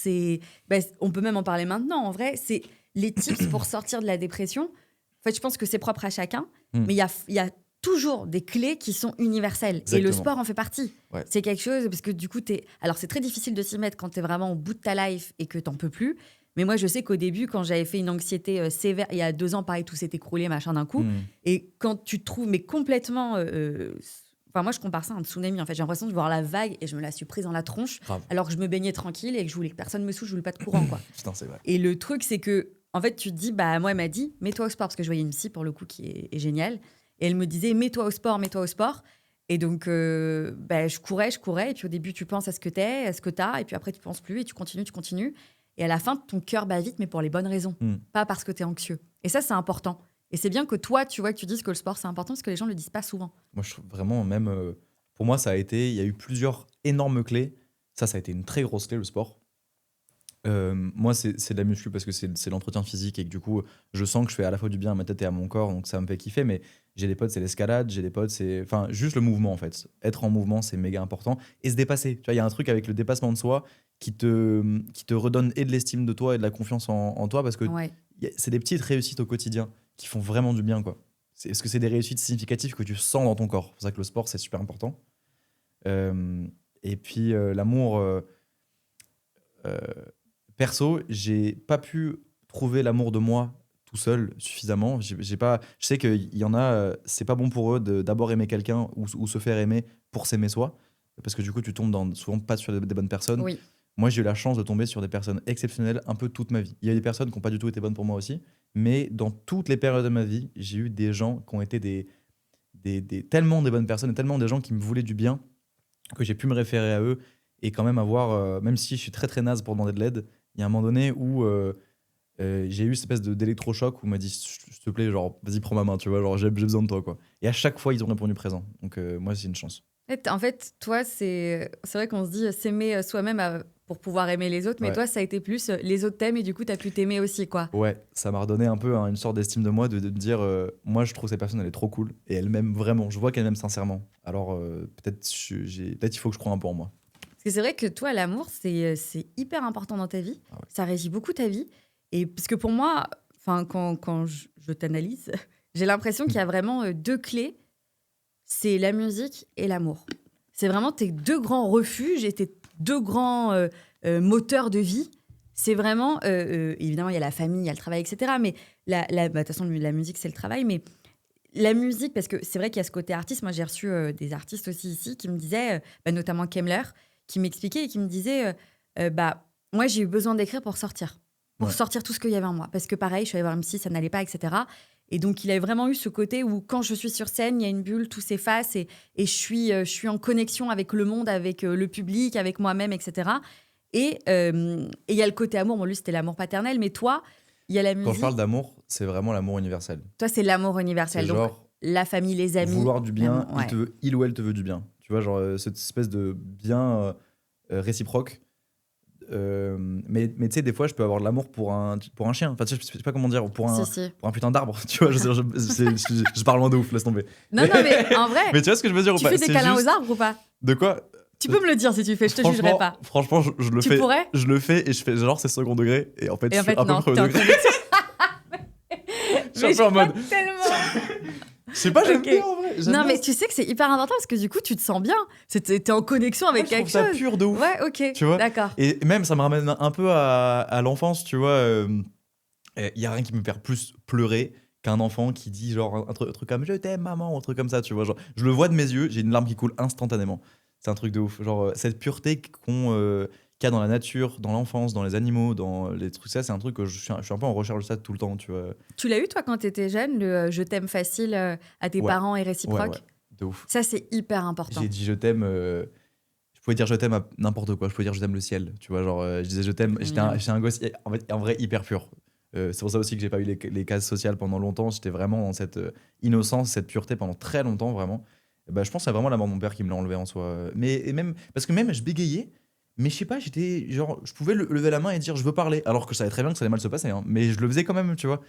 on peut même en parler maintenant. En vrai, c'est les tips pour sortir de la dépression. En fait, je pense que c'est propre à chacun. Mais il y a toujours des clés qui sont universelles. Exactement. Et le sport en fait partie. Ouais. C'est quelque chose, parce que du coup, alors c'est très difficile de s'y mettre quand tu es vraiment au bout de ta life et que t'en peux plus. Mais moi, je sais qu'au début, quand j'avais fait une anxiété sévère, il y a 2 ans, pareil, tout s'est écroulé, machin, d'un coup. Et quand tu te trouves, mais complètement... Enfin, moi, je compare ça à un tsunami. En fait, j'ai l'impression de voir la vague et je me la suis prise dans la tronche. Grave. Alors que je me baignais tranquille et que je voulais que personne me souche, je voulais pas de courant, quoi. Putain, c'est vrai. Et le truc, c'est que, en fait, tu te dis, bah, moi, elle m'a dit, mets-toi au sport, parce que je voyais une psy, pour le coup, qui est géniale. Et elle me disait, mets-toi au sport, mets-toi au sport. Et donc, je courais. Et puis au début, tu penses à ce que t'es, à ce que t'as. Et puis après, tu penses plus et tu continues. Et à la fin, ton cœur bat vite, mais pour les bonnes raisons. Pas parce que t'es anxieux. Et ça, c'est important. Et c'est bien que toi, tu vois, que tu dises que le sport, c'est important, parce que les gens ne le disent pas souvent. Moi, je trouve vraiment, même pour moi, il y a eu plusieurs énormes clés. Ça a été une très grosse clé, le sport. Moi, c'est de la muscu parce que c'est l'entretien physique et que du coup, je sens que je fais à la fois du bien à ma tête et à mon corps, donc ça me fait kiffer. Mais j'ai des potes, c'est l'escalade, j'ai des potes, enfin, juste le mouvement en fait. Être en mouvement, c'est méga important. Et se dépasser. Tu vois, il y a un truc avec le dépassement de soi qui te redonne et de l'estime de toi et de la confiance en toi parce que c'est des petites réussites au quotidien qui font vraiment du bien, quoi. Est-ce que c'est des réussites significatives que tu sens dans ton corps? C'est pour ça que le sport, c'est super important. Et puis, l'amour. Perso, j'ai pas pu trouver l'amour de moi tout seul suffisamment. J'ai pas, je sais qu'il y en a, c'est pas bon pour eux d'abord aimer quelqu'un ou se faire aimer pour s'aimer soi. Parce que du coup, tu tombes souvent pas sur des bonnes personnes. Oui. Moi, j'ai eu la chance de tomber sur des personnes exceptionnelles un peu toute ma vie. Il y a des personnes qui n'ont pas du tout été bonnes pour moi aussi. Mais dans toutes les périodes de ma vie, j'ai eu des gens qui ont été tellement des bonnes personnes et tellement des gens qui me voulaient du bien que j'ai pu me référer à eux et quand même avoir, même si je suis très très naze pour demander de l'aide, il y a un moment donné où j'ai eu cette espèce d'électrochoc où on m'a dit s'il te plaît, genre vas-y prends ma main, tu vois, genre j'ai besoin de toi, quoi. Et à chaque fois ils ont répondu présent, donc moi c'est une chance. En fait, toi, c'est vrai qu'on se dit s'aimer soi-même pour pouvoir aimer les autres, mais Ouais. toi, ça a été plus les autres t'aiment et du coup, t'as pu t'aimer aussi, quoi. Ouais, ça m'a redonné un peu une sorte d'estime de moi, de me dire moi je trouve cette personne elle est trop cool et elle m'aime vraiment, je vois qu'elle m'aime sincèrement, alors peut-être il faut que je croie un peu en moi. Parce que c'est vrai que toi, l'amour, c'est hyper important dans ta vie. Ah ouais. Ça régit beaucoup ta vie. Et parce que pour moi, quand je t'analyse, j'ai l'impression qu'il y a vraiment 2 clés. C'est la musique et l'amour. C'est vraiment tes 2 grands refuges et tes 2 grands moteurs de vie. C'est vraiment... évidemment, il y a la famille, il y a le travail, etc. Mais de toute façon, la musique, c'est le travail. Mais la musique, parce que c'est vrai qu'il y a ce côté artiste. Moi, j'ai reçu des artistes aussi ici qui me disaient, notamment Kemmler, qui m'expliquait et qui me disait moi, j'ai eu besoin d'écrire pour sortir. Pour sortir tout ce qu'il y avait en moi. Parce que pareil, je suis allée voir une psy, ça n'allait pas, etc. Et donc, il avait vraiment eu ce côté où, quand je suis sur scène, il y a une bulle, tout s'efface et je suis en connexion avec le monde, avec le public, avec moi-même, etc. Et il y a le côté amour. Bon, lui, c'était l'amour paternel. Mais toi, il y a la musique. Quand je parle d'amour, c'est vraiment l'amour universel. Toi, c'est l'amour universel. C'est Donc, genre la famille, les amis. vouloir du bien, Ouais. il ou elle te veut du bien. Tu vois, genre cette espèce de bien réciproque. Mais tu sais, des fois, je peux avoir de l'amour pour un chien. Enfin, tu sais, je sais pas comment dire, pour un putain d'arbre. Tu vois, je parle loin de ouf, laisse tomber. Non, mais en vrai, Mais tu vois ce que je veux dire ou tu pas? fais des C'est câlins juste- aux arbres ou pas? De quoi? Tu peux me le dire si tu fais, je te jugerai pas. Franchement, je le Tu fais. pourrais? Je le fais et je fais genre c'est second degré. Et en fait, Et je en suis fait, un peu non, premier t'es en degré. Je suis un peu en mode. tellement. Je sais pas, j'aime Ok. bien en vrai. J'aime Non, bien mais ça. tu sais que c'est hyper important parce que du coup, tu te sens bien. T'es en connexion avec Je quelque trouve ça chose. pur de ouf. Ouais, ok. Tu vois? D'accord. Et même, ça me ramène un peu à l'enfance, tu vois. Il y a rien qui me fait plus pleurer qu'un enfant qui dit genre un truc comme je t'aime maman ou un truc comme ça, tu vois. Genre, je le vois de mes yeux, j'ai une larme qui coule instantanément. C'est un truc de ouf. Genre cette pureté qu'il y a dans la nature, dans l'enfance, dans les animaux, dans les trucs, ça c'est un truc que je suis un peu en recherche de ça tout le temps, tu vois. Tu l'as eu, toi, quand t'étais jeune, le je t'aime facile à tes Ouais. parents et réciproque? de ouf. Ça, c'est hyper important. J'ai dit je t'aime. Je pouvais dire je t'aime à n'importe quoi. Je pouvais dire je t'aime le ciel. Tu vois, genre, je disais je t'aime. J'étais un gosse, en vrai, hyper pur. C'est pour ça aussi que j'ai pas eu les cases sociales pendant longtemps. J'étais vraiment dans cette innocence, cette pureté pendant très longtemps, vraiment. Et bah, je pense que c'est vraiment la mort de mon père qui me l'a enlevé en soi. Mais et même, parce que même, je bégayais. Mais je sais pas, j'étais genre, je pouvais lever la main et dire je veux parler. Alors que je savais très bien que ça allait mal se passer. Hein. Mais je le faisais quand même, tu vois.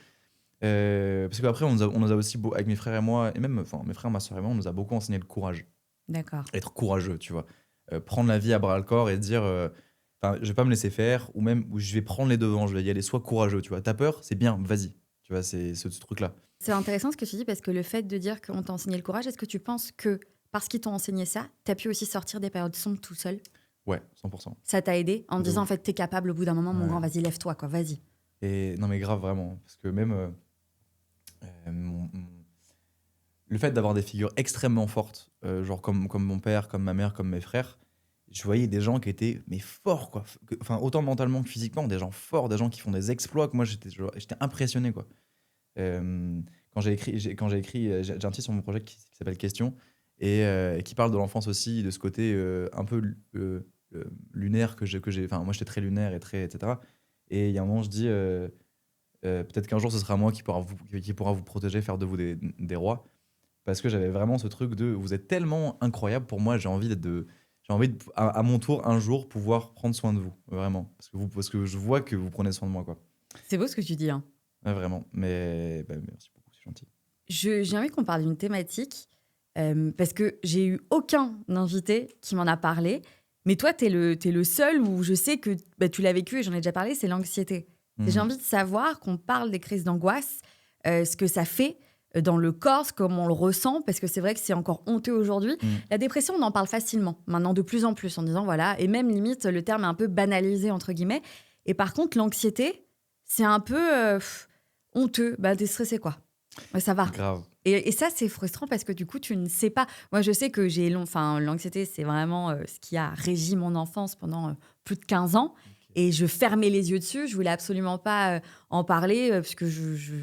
Parce qu'après, on nous a aussi, avec mes frères et moi, et même enfin, mes frères, ma soeur et moi, on nous a beaucoup enseigné le courage. D'accord. Être courageux, tu vois. Prendre la vie à bras le corps et dire, je vais pas me laisser faire, ou même où je vais prendre les devants, je vais y aller, sois courageux, tu vois. T'as peur, c'est bien, vas-y. Tu vois, c'est ce truc-là. C'est intéressant ce que tu dis parce que le fait de dire qu'on t'a enseigné le courage, est-ce que tu penses que parce qu'ils t'ont enseigné ça, t'as pu aussi sortir des périodes sombres tout seul? Ouais, 100%. Ça t'a aidé en De disant en ouf. fait t'es capable au bout d'un moment, mon Ouais. grand, vas-y, lève-toi, quoi, vas-y. Et non, mais grave, vraiment. Parce que même le fait d'avoir des figures extrêmement fortes, genre comme mon père, comme ma mère, comme mes frères, je voyais des gens qui étaient mais forts, quoi. Enfin, autant mentalement que physiquement, des gens forts, des gens qui font des exploits que moi, j'étais impressionné, quoi. Euh, quand j'ai écrit j'ai un titre sur mon projet qui s'appelle Question et qui parle de l'enfance aussi, de ce côté un peu lunaire que j'ai. Enfin, moi, j'étais très lunaire et très etc. Et il y a un moment, je dis peut-être qu'un jour, ce sera moi qui pourra vous protéger, faire de vous des rois. Parce que j'avais vraiment ce truc de vous êtes tellement incroyable pour moi, j'ai envie de, à mon tour un jour pouvoir prendre soin de vous, vraiment. Parce que je vois que vous prenez soin de moi, quoi. C'est beau ce que tu dis, hein. Ouais, vraiment. Mais bah, merci beaucoup, c'est gentil. J'ai envie qu'on parle d'une thématique parce que j'ai eu aucun invité qui m'en a parlé. Mais toi, t'es le seul où je sais que bah, tu l'as vécu et j'en ai déjà parlé, c'est l'anxiété. J'ai envie de savoir qu'on parle des crises d'angoisse, ce que ça fait dans le corps, comment on le ressent, parce que c'est vrai que c'est encore honteux aujourd'hui. Mm. La dépression, on en parle facilement, maintenant de plus en plus, en disant voilà, et même limite, le terme est un peu banalisé, entre guillemets. Et par contre, l'anxiété, c'est un peu honteux. Bah, t'es stressé, quoi. Ouais, ça va. Grave. Et ça, c'est frustrant parce que du coup, tu ne sais pas. Moi, je sais que l'anxiété, c'est vraiment ce qui a régi mon enfance pendant plus de 15 ans. Et je fermais les yeux dessus. Je voulais absolument pas en parler parce que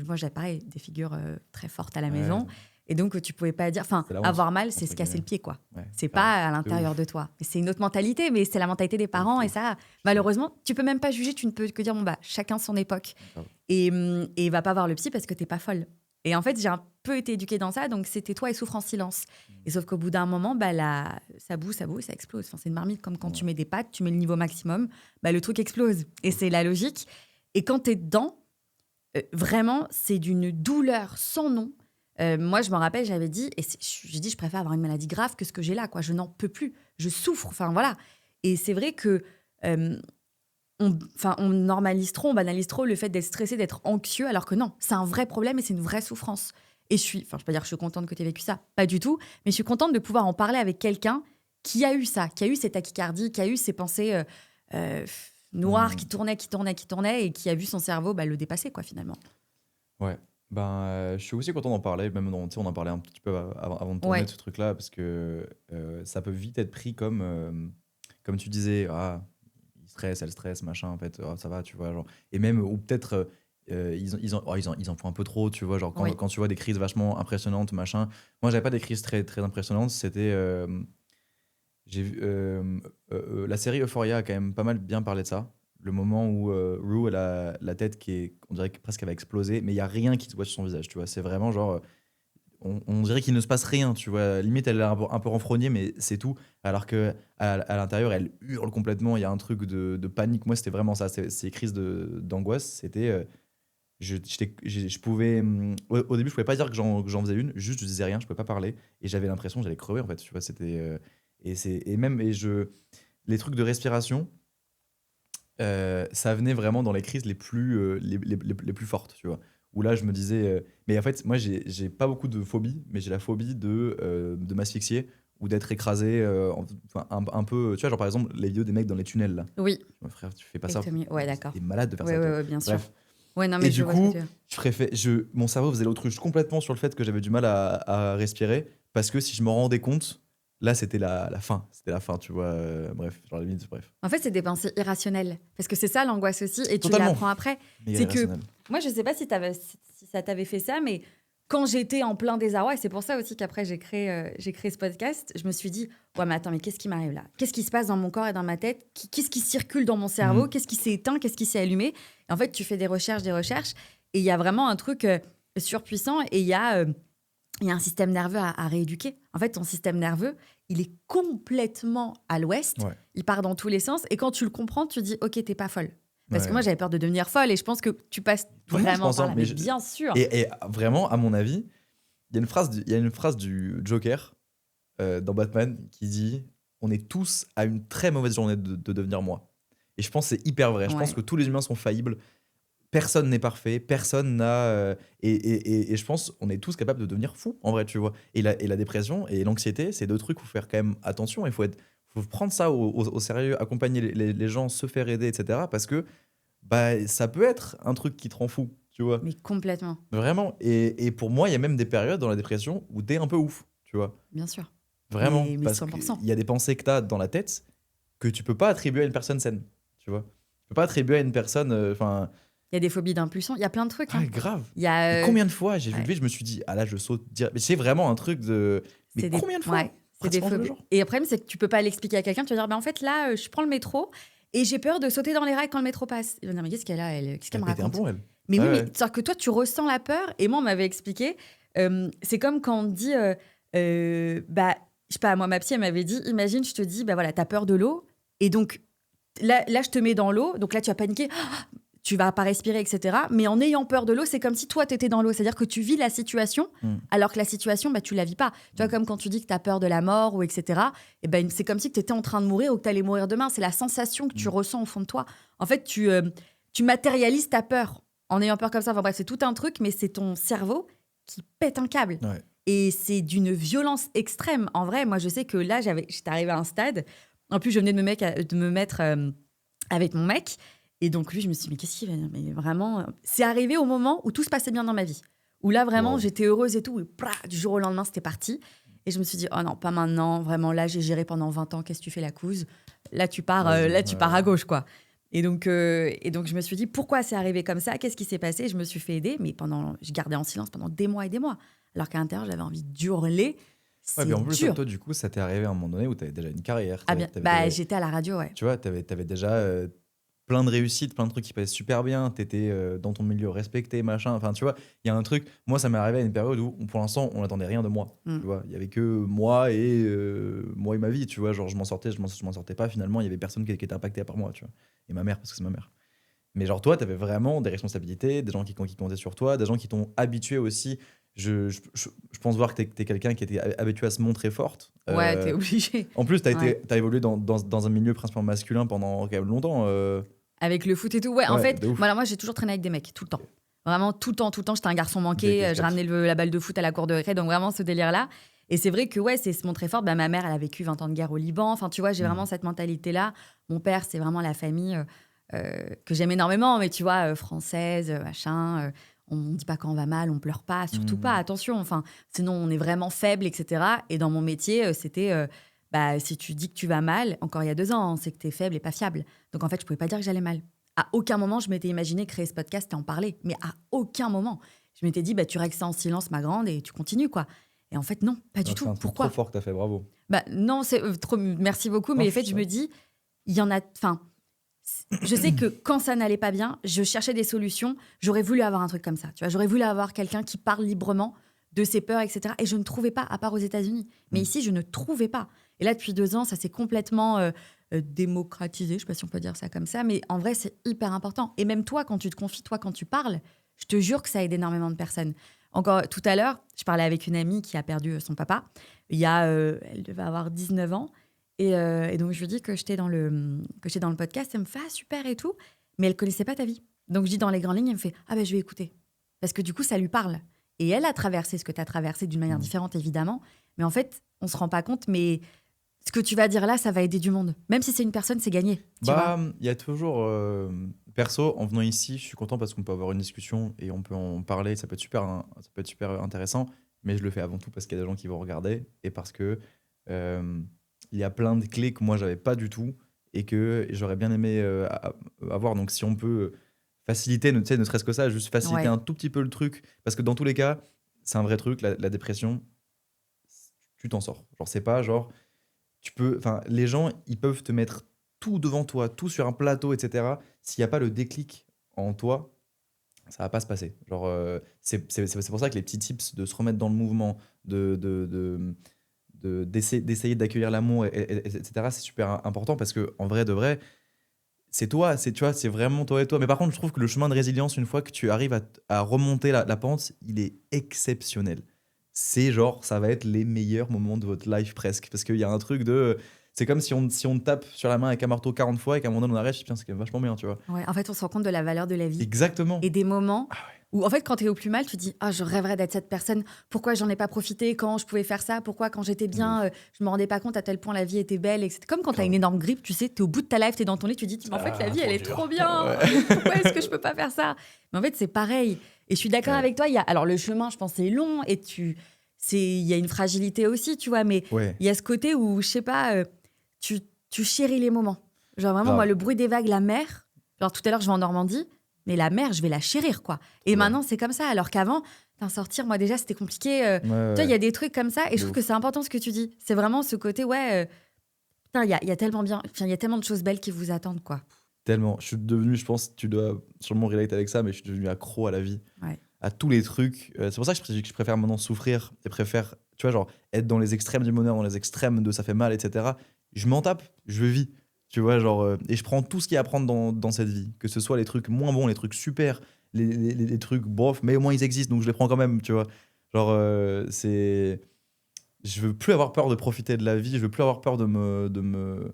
moi, j'avais pareil des figures très fortes à la maison. Ouais. Et donc, tu pouvais pas dire. Enfin, C'est la honte, avoir mal, c'est entre se casser guillemets. le pied, quoi. Ouais, C'est grave. pas à De l'intérieur ouf. de toi. Et c'est une autre mentalité, mais c'est la mentalité des parents. ouf. Et ça, malheureusement, tu peux même pas juger. Tu ne peux que dire bon, bah, chacun son époque. Grave. Et va pas voir le psy parce que t'es pas folle. Et en fait, j'ai un peu été éduquée dans ça, donc c'était toi et souffre en silence. Et sauf qu'au bout d'un moment, bah, ça boue, et ça explose. Enfin, c'est une marmite comme quand Ouais. tu mets des pâtes, tu mets le niveau maximum, bah, le truc explose. Et c'est la logique. Et quand t'es dedans, vraiment, c'est d'une douleur sans nom. Moi, je me rappelle, j'avais dit, j'ai dit, je préfère avoir une maladie grave que ce que j'ai là, quoi. Je n'en peux plus. Je souffre. Enfin, voilà. Et c'est vrai que on normalise trop, on banalise trop le fait d'être stressé, d'être anxieux, alors que non, c'est un vrai problème et c'est une vraie souffrance. Et je peux pas dire que je suis contente que tu aies vécu ça, pas du tout, mais je suis contente de pouvoir en parler avec quelqu'un qui a eu ça, qui a eu cette tachycardie, qui a eu ces pensées noires qui tournaient et qui a vu son cerveau le dépasser, quoi, finalement. Ouais. Je suis aussi content d'en parler, même tu sais, on en parlait un petit peu avant de tourner Ouais. de ce truc-là, parce que ça peut vite être pris comme tu disais, ah, il stresse, elle stresse, machin, en fait, ah, ça va, tu vois, genre. Et même, ou peut-être, ils en font un peu trop, tu vois, genre Oui. quand tu vois des crises vachement impressionnantes, machin. Moi, j'avais pas des crises très, très impressionnantes, c'était. J'ai vu, la série Euphoria a quand même pas mal bien parlé de ça. Le moment où Rue, elle a la tête qui est, on dirait que presque elle va exploser, mais il y a rien qui se voit sur son visage, tu vois. C'est vraiment genre, on dirait qu'il ne se passe rien, tu vois. Limite, elle est un peu renfrognée, mais c'est tout. Alors que à l'intérieur, elle hurle complètement. Il y a un truc de panique. Moi, c'était vraiment ça. Ces crises d'angoisse, c'était, je pouvais, au début, je pouvais pas dire que j'en faisais une. Juste, je disais rien, je pouvais pas parler, et j'avais l'impression que j'allais crever en fait. Tu vois, c'était, les trucs de respiration. Ça venait vraiment dans les crises les plus fortes, tu vois. Où là, je me disais. Mais en fait, moi, j'ai pas beaucoup de phobie, mais j'ai la phobie de m'asphyxier ou d'être écrasé enfin, un peu. Tu vois, genre par exemple, les vidéos des mecs dans les tunnels, là. Oui. Frère, tu fais pas ça. Ouais, d'accord. T'es malade de faire Ouais, ça, toi. ouais, bien sûr. Bref. Ouais, non, Et mais du je vois ce que coup, tu veux. mon cerveau faisait l'autruche complètement sur le fait que j'avais du mal à respirer. Parce que si je m'en rendais compte, là, c'était la fin. C'était la fin, tu vois. Bref, genre limite, bref. En fait, c'est des pensées irrationnelles. Parce que c'est ça l'angoisse aussi, et tu Totalement. l'apprends après. Mais C'est que irrationnel. moi, je sais pas si ça t'avait fait ça, mais quand j'étais en plein désarroi, et c'est pour ça aussi qu'après j'ai créé ce podcast, je me suis dit, ouais, mais attends, mais qu'est-ce qui m'arrive là? Qu'est-ce qui se passe dans mon corps et dans ma tête? Qu'est-ce qui circule dans mon cerveau? Mhm. Qu'est-ce qui s'est éteint? Qu'est-ce qui s'est allumé? Et en fait, tu fais des recherches, et il y a vraiment un truc surpuissant, et il y a un système nerveux à rééduquer. En fait, ton système nerveux, il est complètement à l'ouest, Ouais. il part dans tous les sens, et quand tu le comprends, tu dis, ok, t'es pas folle. Parce que Ouais. moi, j'avais peur de devenir folle, et je pense que tu passes Tout le monde, je vraiment pense, par hein, là. mais Mais bien sûr. et vraiment, à mon avis, il y a une phrase du Joker dans Batman qui dit on est tous à une très mauvaise journée de devenir moi. Et je pense que c'est hyper vrai. Je pense Ouais. que tous les humains sont faillibles. Personne n'est parfait. Personne n'a. Et je pense on est tous capables de devenir fous, en vrai, tu vois. Et la dépression et l'anxiété, c'est deux trucs où faut faire quand même attention. Il faut prendre ça au sérieux, accompagner les gens, se faire aider, etc. Parce que bah, ça peut être un truc qui te rend fou, tu vois. Mais complètement, Vraiment. Et pour moi, il y a même des périodes dans la dépression où t'es un peu ouf, tu vois. bien sûr. Vraiment. Mais Parce 100%. qu'il y a des pensées que t'as dans la tête que tu peux pas attribuer à une personne saine, tu vois. Tu peux pas attribuer à une personne. Enfin, Il y a des phobies d'impulsion, il y a plein de trucs. Hein. grave. Il y a, Et combien de fois j'ai vu ouais. le vide, je me suis dit, ah là, je saute direct. Mais c'est vraiment un truc de. Mais C'est des, combien de fois ouais, c'est des Pratiquement tous les phobies. jours. Et le problème, c'est que tu peux pas l'expliquer à quelqu'un. Tu vas dire, bah, en fait, là, je prends le métro et j'ai peur de sauter dans les rails quand le métro passe. Il va dire, mais qu'est-ce qu'elle a, elle? Qu'est-ce qu'elle Elle me pétait un raconte? plomb, elle. Mais Ouais, oui, mais ouais. c'est-à-dire que toi, tu ressens la peur. Et moi, on m'avait expliqué, c'est comme quand on te dit, bah, je sais pas, moi, ma psy, elle m'avait dit, imagine, je te dis, bah voilà, t'as peur de l'eau. Et donc, là, je te mets dans l'eau. Donc là, tu vas paniquer. Tu vas pas respirer, etc. Mais en ayant peur de l'eau, c'est comme si toi, tu étais dans l'eau. C'est-à-dire que tu vis la situation, Mm. alors que la situation, bah, tu la vis pas. Tu vois, comme quand tu dis que tu as peur de la mort, ou etc. Et ben, c'est comme si tu étais en train de mourir ou que tu allais mourir demain. C'est la sensation que tu ressens au fond de toi. En fait, tu matérialises ta peur en ayant peur comme ça. Enfin bref, c'est tout un truc, mais c'est ton cerveau qui pète un câble. Ouais. Et c'est d'une violence extrême. En vrai, moi, je sais que là, j'étais arrivée à un stade. En plus, je venais de me mettre avec mon mec. Et donc, lui, je me suis dit, mais qu'est-ce qu'il va dire? Mais vraiment, c'est arrivé au moment où tout se passait bien dans ma vie. Où là, vraiment, Wow. j'étais heureuse et tout. Et du jour au lendemain, c'était parti. Et je me suis dit, oh non, pas maintenant. Vraiment, là, j'ai géré pendant 20 ans. Qu'est-ce que tu fais, la couse? Là, tu pars, Vas-y, là, tu pars à ouais. gauche, quoi. Et donc, je me suis dit, pourquoi c'est arrivé comme ça? Qu'est-ce qui s'est passé? Je me suis fait aider, mais je gardais en silence pendant des mois et des mois. Alors qu'à l'intérieur, j'avais envie d'hurler. Ouais, C'est mais en plus, dur. toi, du coup, ça t'est arrivé à un moment donné où t'avais déjà une carrière. Ah bien, j'étais à la radio, ouais. Tu vois, t'avais déjà plein de réussites, plein de trucs qui passaient super bien. T'étais dans ton milieu respecté, machin. Enfin, tu vois, il y a un truc. Moi, ça m'est arrivé à une période où, pour l'instant, on n'attendait rien de moi. Mm. Tu vois, il y avait que moi et ma vie. Tu vois, genre, je m'en sortais, je m'en sortais pas. Finalement, il y avait personne qui était impacté à part moi. Tu vois, et ma mère, parce que c'est ma mère. Mais genre, toi, t'avais vraiment des responsabilités, des gens qui comptaient sur toi, des gens qui t'ont habitué aussi. Je pense voir que t'es quelqu'un qui était habitué à se montrer forte. Ouais, t'es obligé. En plus, Ouais. t'as évolué dans un milieu principalement masculin pendant quand même longtemps. Avec le foot et tout. Ouais, en Ouais, fait, de ouf. moi, j'ai toujours traîné avec des mecs, tout le temps. Vraiment, tout le temps, tout le temps. J'étais un garçon manqué. J'étais Je ramenais la balle de foot à la cour de récré. Donc, vraiment, ce délire-là. Et c'est vrai que, ouais, c'est se montrer forte. Bah, ma mère, elle a vécu 20 ans de guerre au Liban. Enfin, tu vois, j'ai vraiment cette mentalité-là. Mon père, c'est vraiment la famille que j'aime énormément. Mais tu vois, française, machin. On ne dit pas quand on va mal, on pleure pas. Surtout pas, attention. Enfin, sinon, on est vraiment faible, etc. Et dans mon métier, c'était... bah, si tu dis que tu vas mal, encore il y a 2 ans, c'est que tu es faible et pas fiable. Donc en fait, je pouvais pas dire que j'allais mal. À aucun moment, je m'étais imaginé créer ce podcast et en parler. Mais à aucun moment. Je m'étais dit, bah, tu règles ça en silence, ma grande, et tu continues, quoi. Et en fait, non, pas du C'est tout. un truc Pourquoi? trop fort que t'as fait, bravo. Bah, non, c'est trop. Merci beaucoup. Non, Mais en je fait, suis je me dis, il y en a. Enfin, je sais que quand ça n'allait pas bien, je cherchais des solutions. J'aurais voulu avoir un truc comme ça. Tu vois, j'aurais voulu avoir quelqu'un qui parle librement de ses peurs, etc. Et je ne trouvais pas, à part aux États-Unis. Mais ici, je ne trouvais pas. Et là, depuis 2 ans, ça s'est complètement démocratisé. Je ne sais pas si on peut dire ça comme ça. Mais en vrai, c'est hyper important. Et même toi, quand tu te confies, toi, quand tu parles, je te jure que ça aide énormément de personnes. Encore tout à l'heure, je parlais avec une amie qui a perdu son papa. Elle devait avoir 19 ans. Et donc, je lui dis que j'étais dans le podcast. Elle me fait « Ah, super et tout ». Mais elle ne connaissait pas ta vie. Donc, je dis dans les grandes lignes, elle me fait « Ah, ben, je vais écouter ». Parce que du coup, ça lui parle. Et elle a traversé ce que tu as traversé d'une manière différente, évidemment. Mais en fait, on ne se rend pas compte. Mais ce que tu vas dire là, ça va aider du monde. Même si c'est une personne, c'est gagné. Tu vois. Il y a toujours. Perso, en venant ici, je suis content parce qu'on peut avoir une discussion et on peut en parler. Ça peut être super intéressant. Mais je le fais avant tout parce qu'il y a des gens qui vont regarder et parce que il y a plein de clés que moi, j'avais pas du tout et que j'aurais bien aimé avoir. Donc, si on peut faciliter, tu sais, ne serait-ce que ça, juste faciliter Ouais. un tout petit peu le truc. Parce que dans tous les cas, c'est un vrai truc, la dépression, tu t'en sors. Genre, c'est pas genre, enfin, les gens, ils peuvent te mettre tout devant toi, tout sur un plateau, etc. S'il n'y a pas le déclic en toi, ça va pas se passer. Genre, c'est pour ça que les petits tips de se remettre dans le mouvement, d'essayer d'accueillir l'amour, etc., c'est super important parce que en vrai de vrai, c'est toi, tu vois, c'est vraiment toi et toi. Mais par contre, je trouve que le chemin de résilience, une fois que tu arrives à remonter la pente, il est exceptionnel. C'est genre, ça va être les meilleurs moments de votre life presque. Parce qu'il y a un truc de. C'est comme si on te tape sur la main avec un marteau 40 fois et qu'à un moment donné on arrête, je dis, putain, c'est quand même vachement bien, tu vois. Ouais, en fait, on se rend compte de la valeur de la vie Exactement. et des moments Ah ouais. où, en fait, quand tu es au plus mal, tu te dis je rêverais d'être cette personne. Pourquoi j'en ai pas profité quand je pouvais faire ça? Pourquoi quand j'étais De bien, ouf. je me rendais pas compte à tel point la vie était belle. C'est comme quand tu as une Grave. énorme grippe, tu sais, tu es au bout de ta life, tu es dans ton lit, tu te dis mais en fait, la Ah, vie, elle trop est trop dur. bien. Ouais. Pourquoi est-ce que je peux pas faire ça? Mais en fait, c'est pareil. Et je suis d'accord Ouais. avec toi. Alors, le chemin, je pense, c'est long et il y a une fragilité aussi, tu vois. Mais Ouais, il y a ce côté où, je sais pas, tu chéris les moments. Genre vraiment, moi, grave. le bruit des vagues, la mer. Genre tout à l'heure, je vais en Normandie, mais la mer, je vais la chérir, quoi. Et Trop bien. maintenant, c'est comme ça. Alors qu'avant, sortir, moi déjà, c'était compliqué. Ouais, Tu vois, il y ouais, a des trucs comme ça. Et je de trouve que ouf. c'est important ce que tu dis. C'est vraiment ce côté, ouais, putain, il y a tellement bien, enfin, il y a tellement de choses belles qui vous attendent, quoi. Tellement. Je suis devenu, je pense, tu dois sûrement relate avec ça, mais je suis devenu accro à la vie. Ouais. À tous les trucs. C'est pour ça que je préfère maintenant souffrir et préfère, tu vois, genre, être dans les extrêmes du bonheur, dans les extrêmes de ça fait mal, etc. Je m'en tape, je vis. Tu vois, genre, et je prends tout ce qu'il y a à prendre dans cette vie. Que ce soit les trucs moins bons, les trucs super, les trucs bof, mais au moins ils existent, donc je les prends quand même, tu vois. Genre, c'est. Je veux plus avoir peur de profiter de la vie, je veux plus avoir peur de me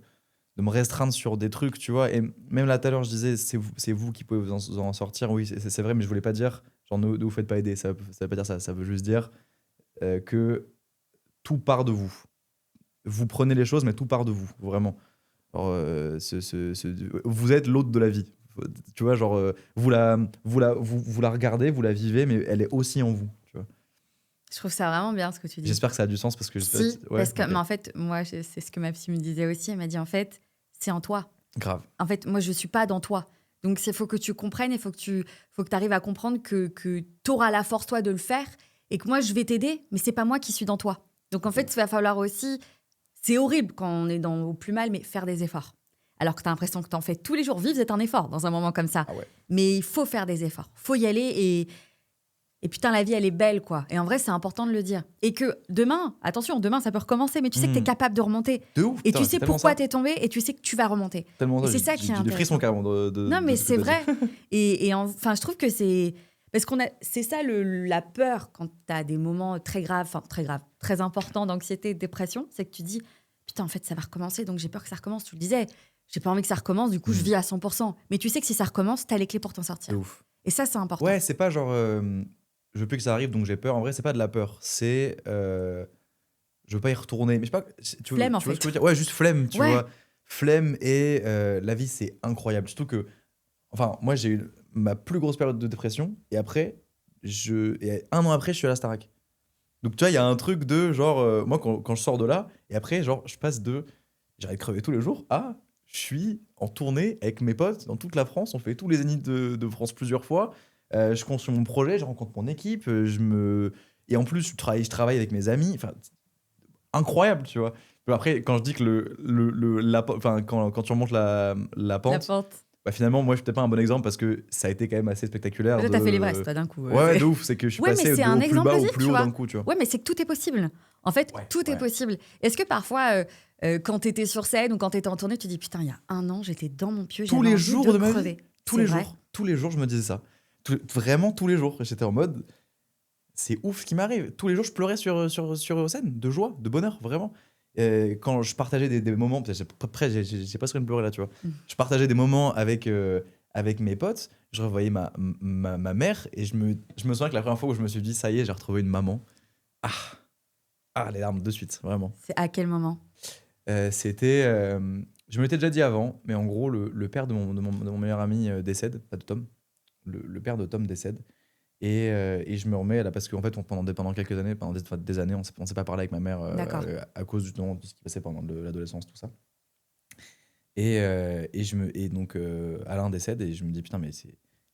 restreindre sur des trucs, tu vois. Et même là, tout à l'heure, je disais, c'est vous qui pouvez vous en sortir. Oui, c'est vrai, mais je voulais pas dire, genre, ne vous faites pas aider. Ça veut pas dire ça. Ça veut juste dire que tout part de vous. Vous prenez les choses, mais tout part de vous, vraiment. Genre, vous êtes l'hôte de la vie. Tu vois, genre, vous la regardez, vous la vivez, mais elle est aussi en vous, tu vois. Je trouve ça vraiment bien ce que tu dis. J'espère que ça a du sens parce que j'espère. Si, Ouais, parce que, ok. mais en fait, moi, c'est ce que ma psy me disait aussi. Elle m'a dit, en fait, c'est en toi. Grave. En fait, moi, je suis pas dans toi. Donc, il faut que tu comprennes, il faut que tu arrives à comprendre que tu auras la force, toi, de le faire et que moi, je vais t'aider, mais c'est pas moi qui suis dans toi. Donc, en fait, il va falloir aussi. C'est horrible quand on est au plus mal, mais faire des efforts. Alors que tu as l'impression que tu en fais tous les jours. Vivre, c'est un effort dans un moment comme ça. Ah ouais. Mais il faut faire des efforts. faut y aller et putain, la vie, elle est belle, quoi. Et en vrai, c'est important de le dire. Et que demain, attention, demain, ça peut recommencer, mais tu sais que tu es capable de remonter. De ouf, Et putain, tu c'est sais tellement pourquoi ça. tu es tombé et tu sais que tu vas remonter. Tellement Et ça. c'est ça qui est J'ai des frissons intéressant. carrément de Non, mais ce que c'est t'as vrai. dit. Enfin, je trouve que c'est. Parce c'est ça la peur quand tu as des moments très graves, très importants d'anxiété et de dépression, c'est que tu dis putain, en fait, ça va recommencer, donc j'ai peur que ça recommence. Tu le disais, j'ai pas envie que ça recommence, du coup, je vis à 100%. Mais tu sais que si ça recommence, tu as les clés pour t'en De sortir. ouf. Et ça, c'est important. Ouais, c'est pas genre je veux plus que ça arrive donc j'ai peur. En vrai, c'est pas de la peur. C'est je veux pas y retourner. Mais je sais pas, Flemme, en tu vois ce que je fait. veux dire? Ouais, juste flemme, tu Ouais. vois. Flemme et la vie, c'est incroyable. Surtout que, enfin, moi, j'ai eu ma plus grosse période de dépression et après, et un an après, je suis à la Starac. Donc, tu vois, il y a un truc de genre, moi, quand je sors de là, et après, genre, je passe de j'arrête de crever tous les jours à je suis en tournée avec mes potes dans toute la France. On fait tous les zéniths de France plusieurs fois. Je construis mon projet, je rencontre mon équipe, et en plus, je travaille avec mes amis. Enfin, incroyable, tu vois. Mais après, quand je dis que enfin, quand tu remontes la La pente, porte. bah finalement, moi, je suis peut-être pas un bon exemple parce que ça a été quand même assez spectaculaire. Toi, t'as fait l'Everest, toi, d'un coup. Ouais, ouais, de ouf. C'est que je suis Ouais, mais passé c'est de un au plus exemple bas au positif, plus tu haut d'un vois. coup, tu vois. Ouais, mais c'est que tout est possible. En fait, Ouais, tout est ouais. possible. Est-ce que parfois, quand t'étais sur scène ou quand t'étais en tournée, tu dis putain, il y a un an, j'étais dans mon pieu, Tous j'avais les envie jours de de ma vie, crever. tous C'est les vrai. jours, tous les jours, je me disais ça. Vraiment tous les jours. J'étais en mode, c'est ouf ce qui m'arrive. Tous les jours, je pleurais sur scène, de joie, de bonheur, vraiment. Quand je partageais des moments, après, j'ai pas ce de pleurer là, tu vois. Mm. Je partageais des moments avec mes potes, je revoyais ma mère, et je me souviens que la première fois où je me suis dit, ça y est, j'ai retrouvé une maman. Ah, les larmes de suite, vraiment. C'est à quel moment? C'était. Je me l'étais déjà dit avant, mais en gros, le père de mon meilleur ami décède, pas de Tom. Le père de Tom décède. Et je me remets là, parce qu'en fait, pendant quelques années, pendant des années, on s'est pas parlé avec ma mère D'accord. à cause justement de ce qui passait pendant l'adolescence, tout ça. Et donc, Alain décède, et je me dis, putain, mais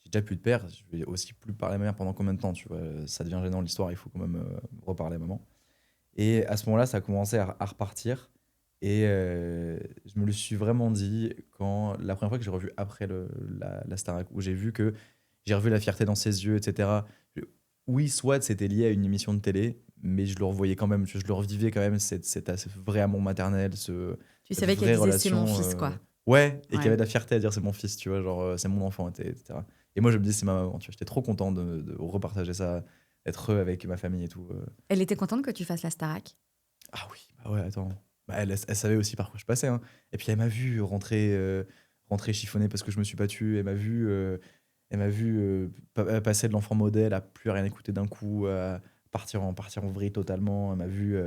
j'ai déjà plus de père, je vais aussi plus parler à ma mère pendant combien de temps, tu vois. Ça devient gênant l'histoire, il faut quand même reparler à maman. Et à ce moment-là, ça a commencé à repartir. Et je me le suis vraiment dit quand la première fois que j'ai revu après la Starac, où j'ai vu que j'ai revu la fierté dans ses yeux, etc. Oui, soit c'était lié à une émission de télé, mais je le revoyais quand même, je le revivais quand même, cet vrai amour maternel, Tu cette savais qu'elle vraie disait c'est mon relation. fils, quoi. Ouais, et qu'il y Ouais. avait de la fierté à dire c'est mon fils, tu vois, genre c'est mon enfant, etc. Et moi je me dis c'est ma maman, tu vois, j'étais trop content de repartager ça, être heureux avec ma famille et tout. Elle était contente que tu fasses la Starac. Ah oui, bah ouais, attends. Bah, elle savait aussi par quoi je passais, hein. Et puis elle m'a vu rentrer chiffonné parce que je me suis battu. Elle m'a vu passer de l'enfant modèle à plus rien écouter d'un coup, à partir en vrille totalement. Elle m'a vu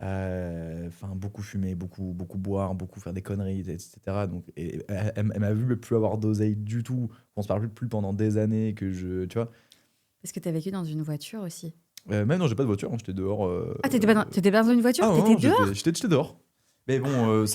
enfin, beaucoup fumer, beaucoup, beaucoup boire, beaucoup faire des conneries, etc. Donc, et elle m'a vu plus avoir d'oseille du tout. On se parle plus pendant des années tu vois. Parce que tu as vécu dans une voiture aussi. Même non, j'ai pas de voiture, hein, j'étais dehors. Ah, t'étais pas dans une voiture? Ah T'étais non, dehors? j'étais dehors. Mais bon,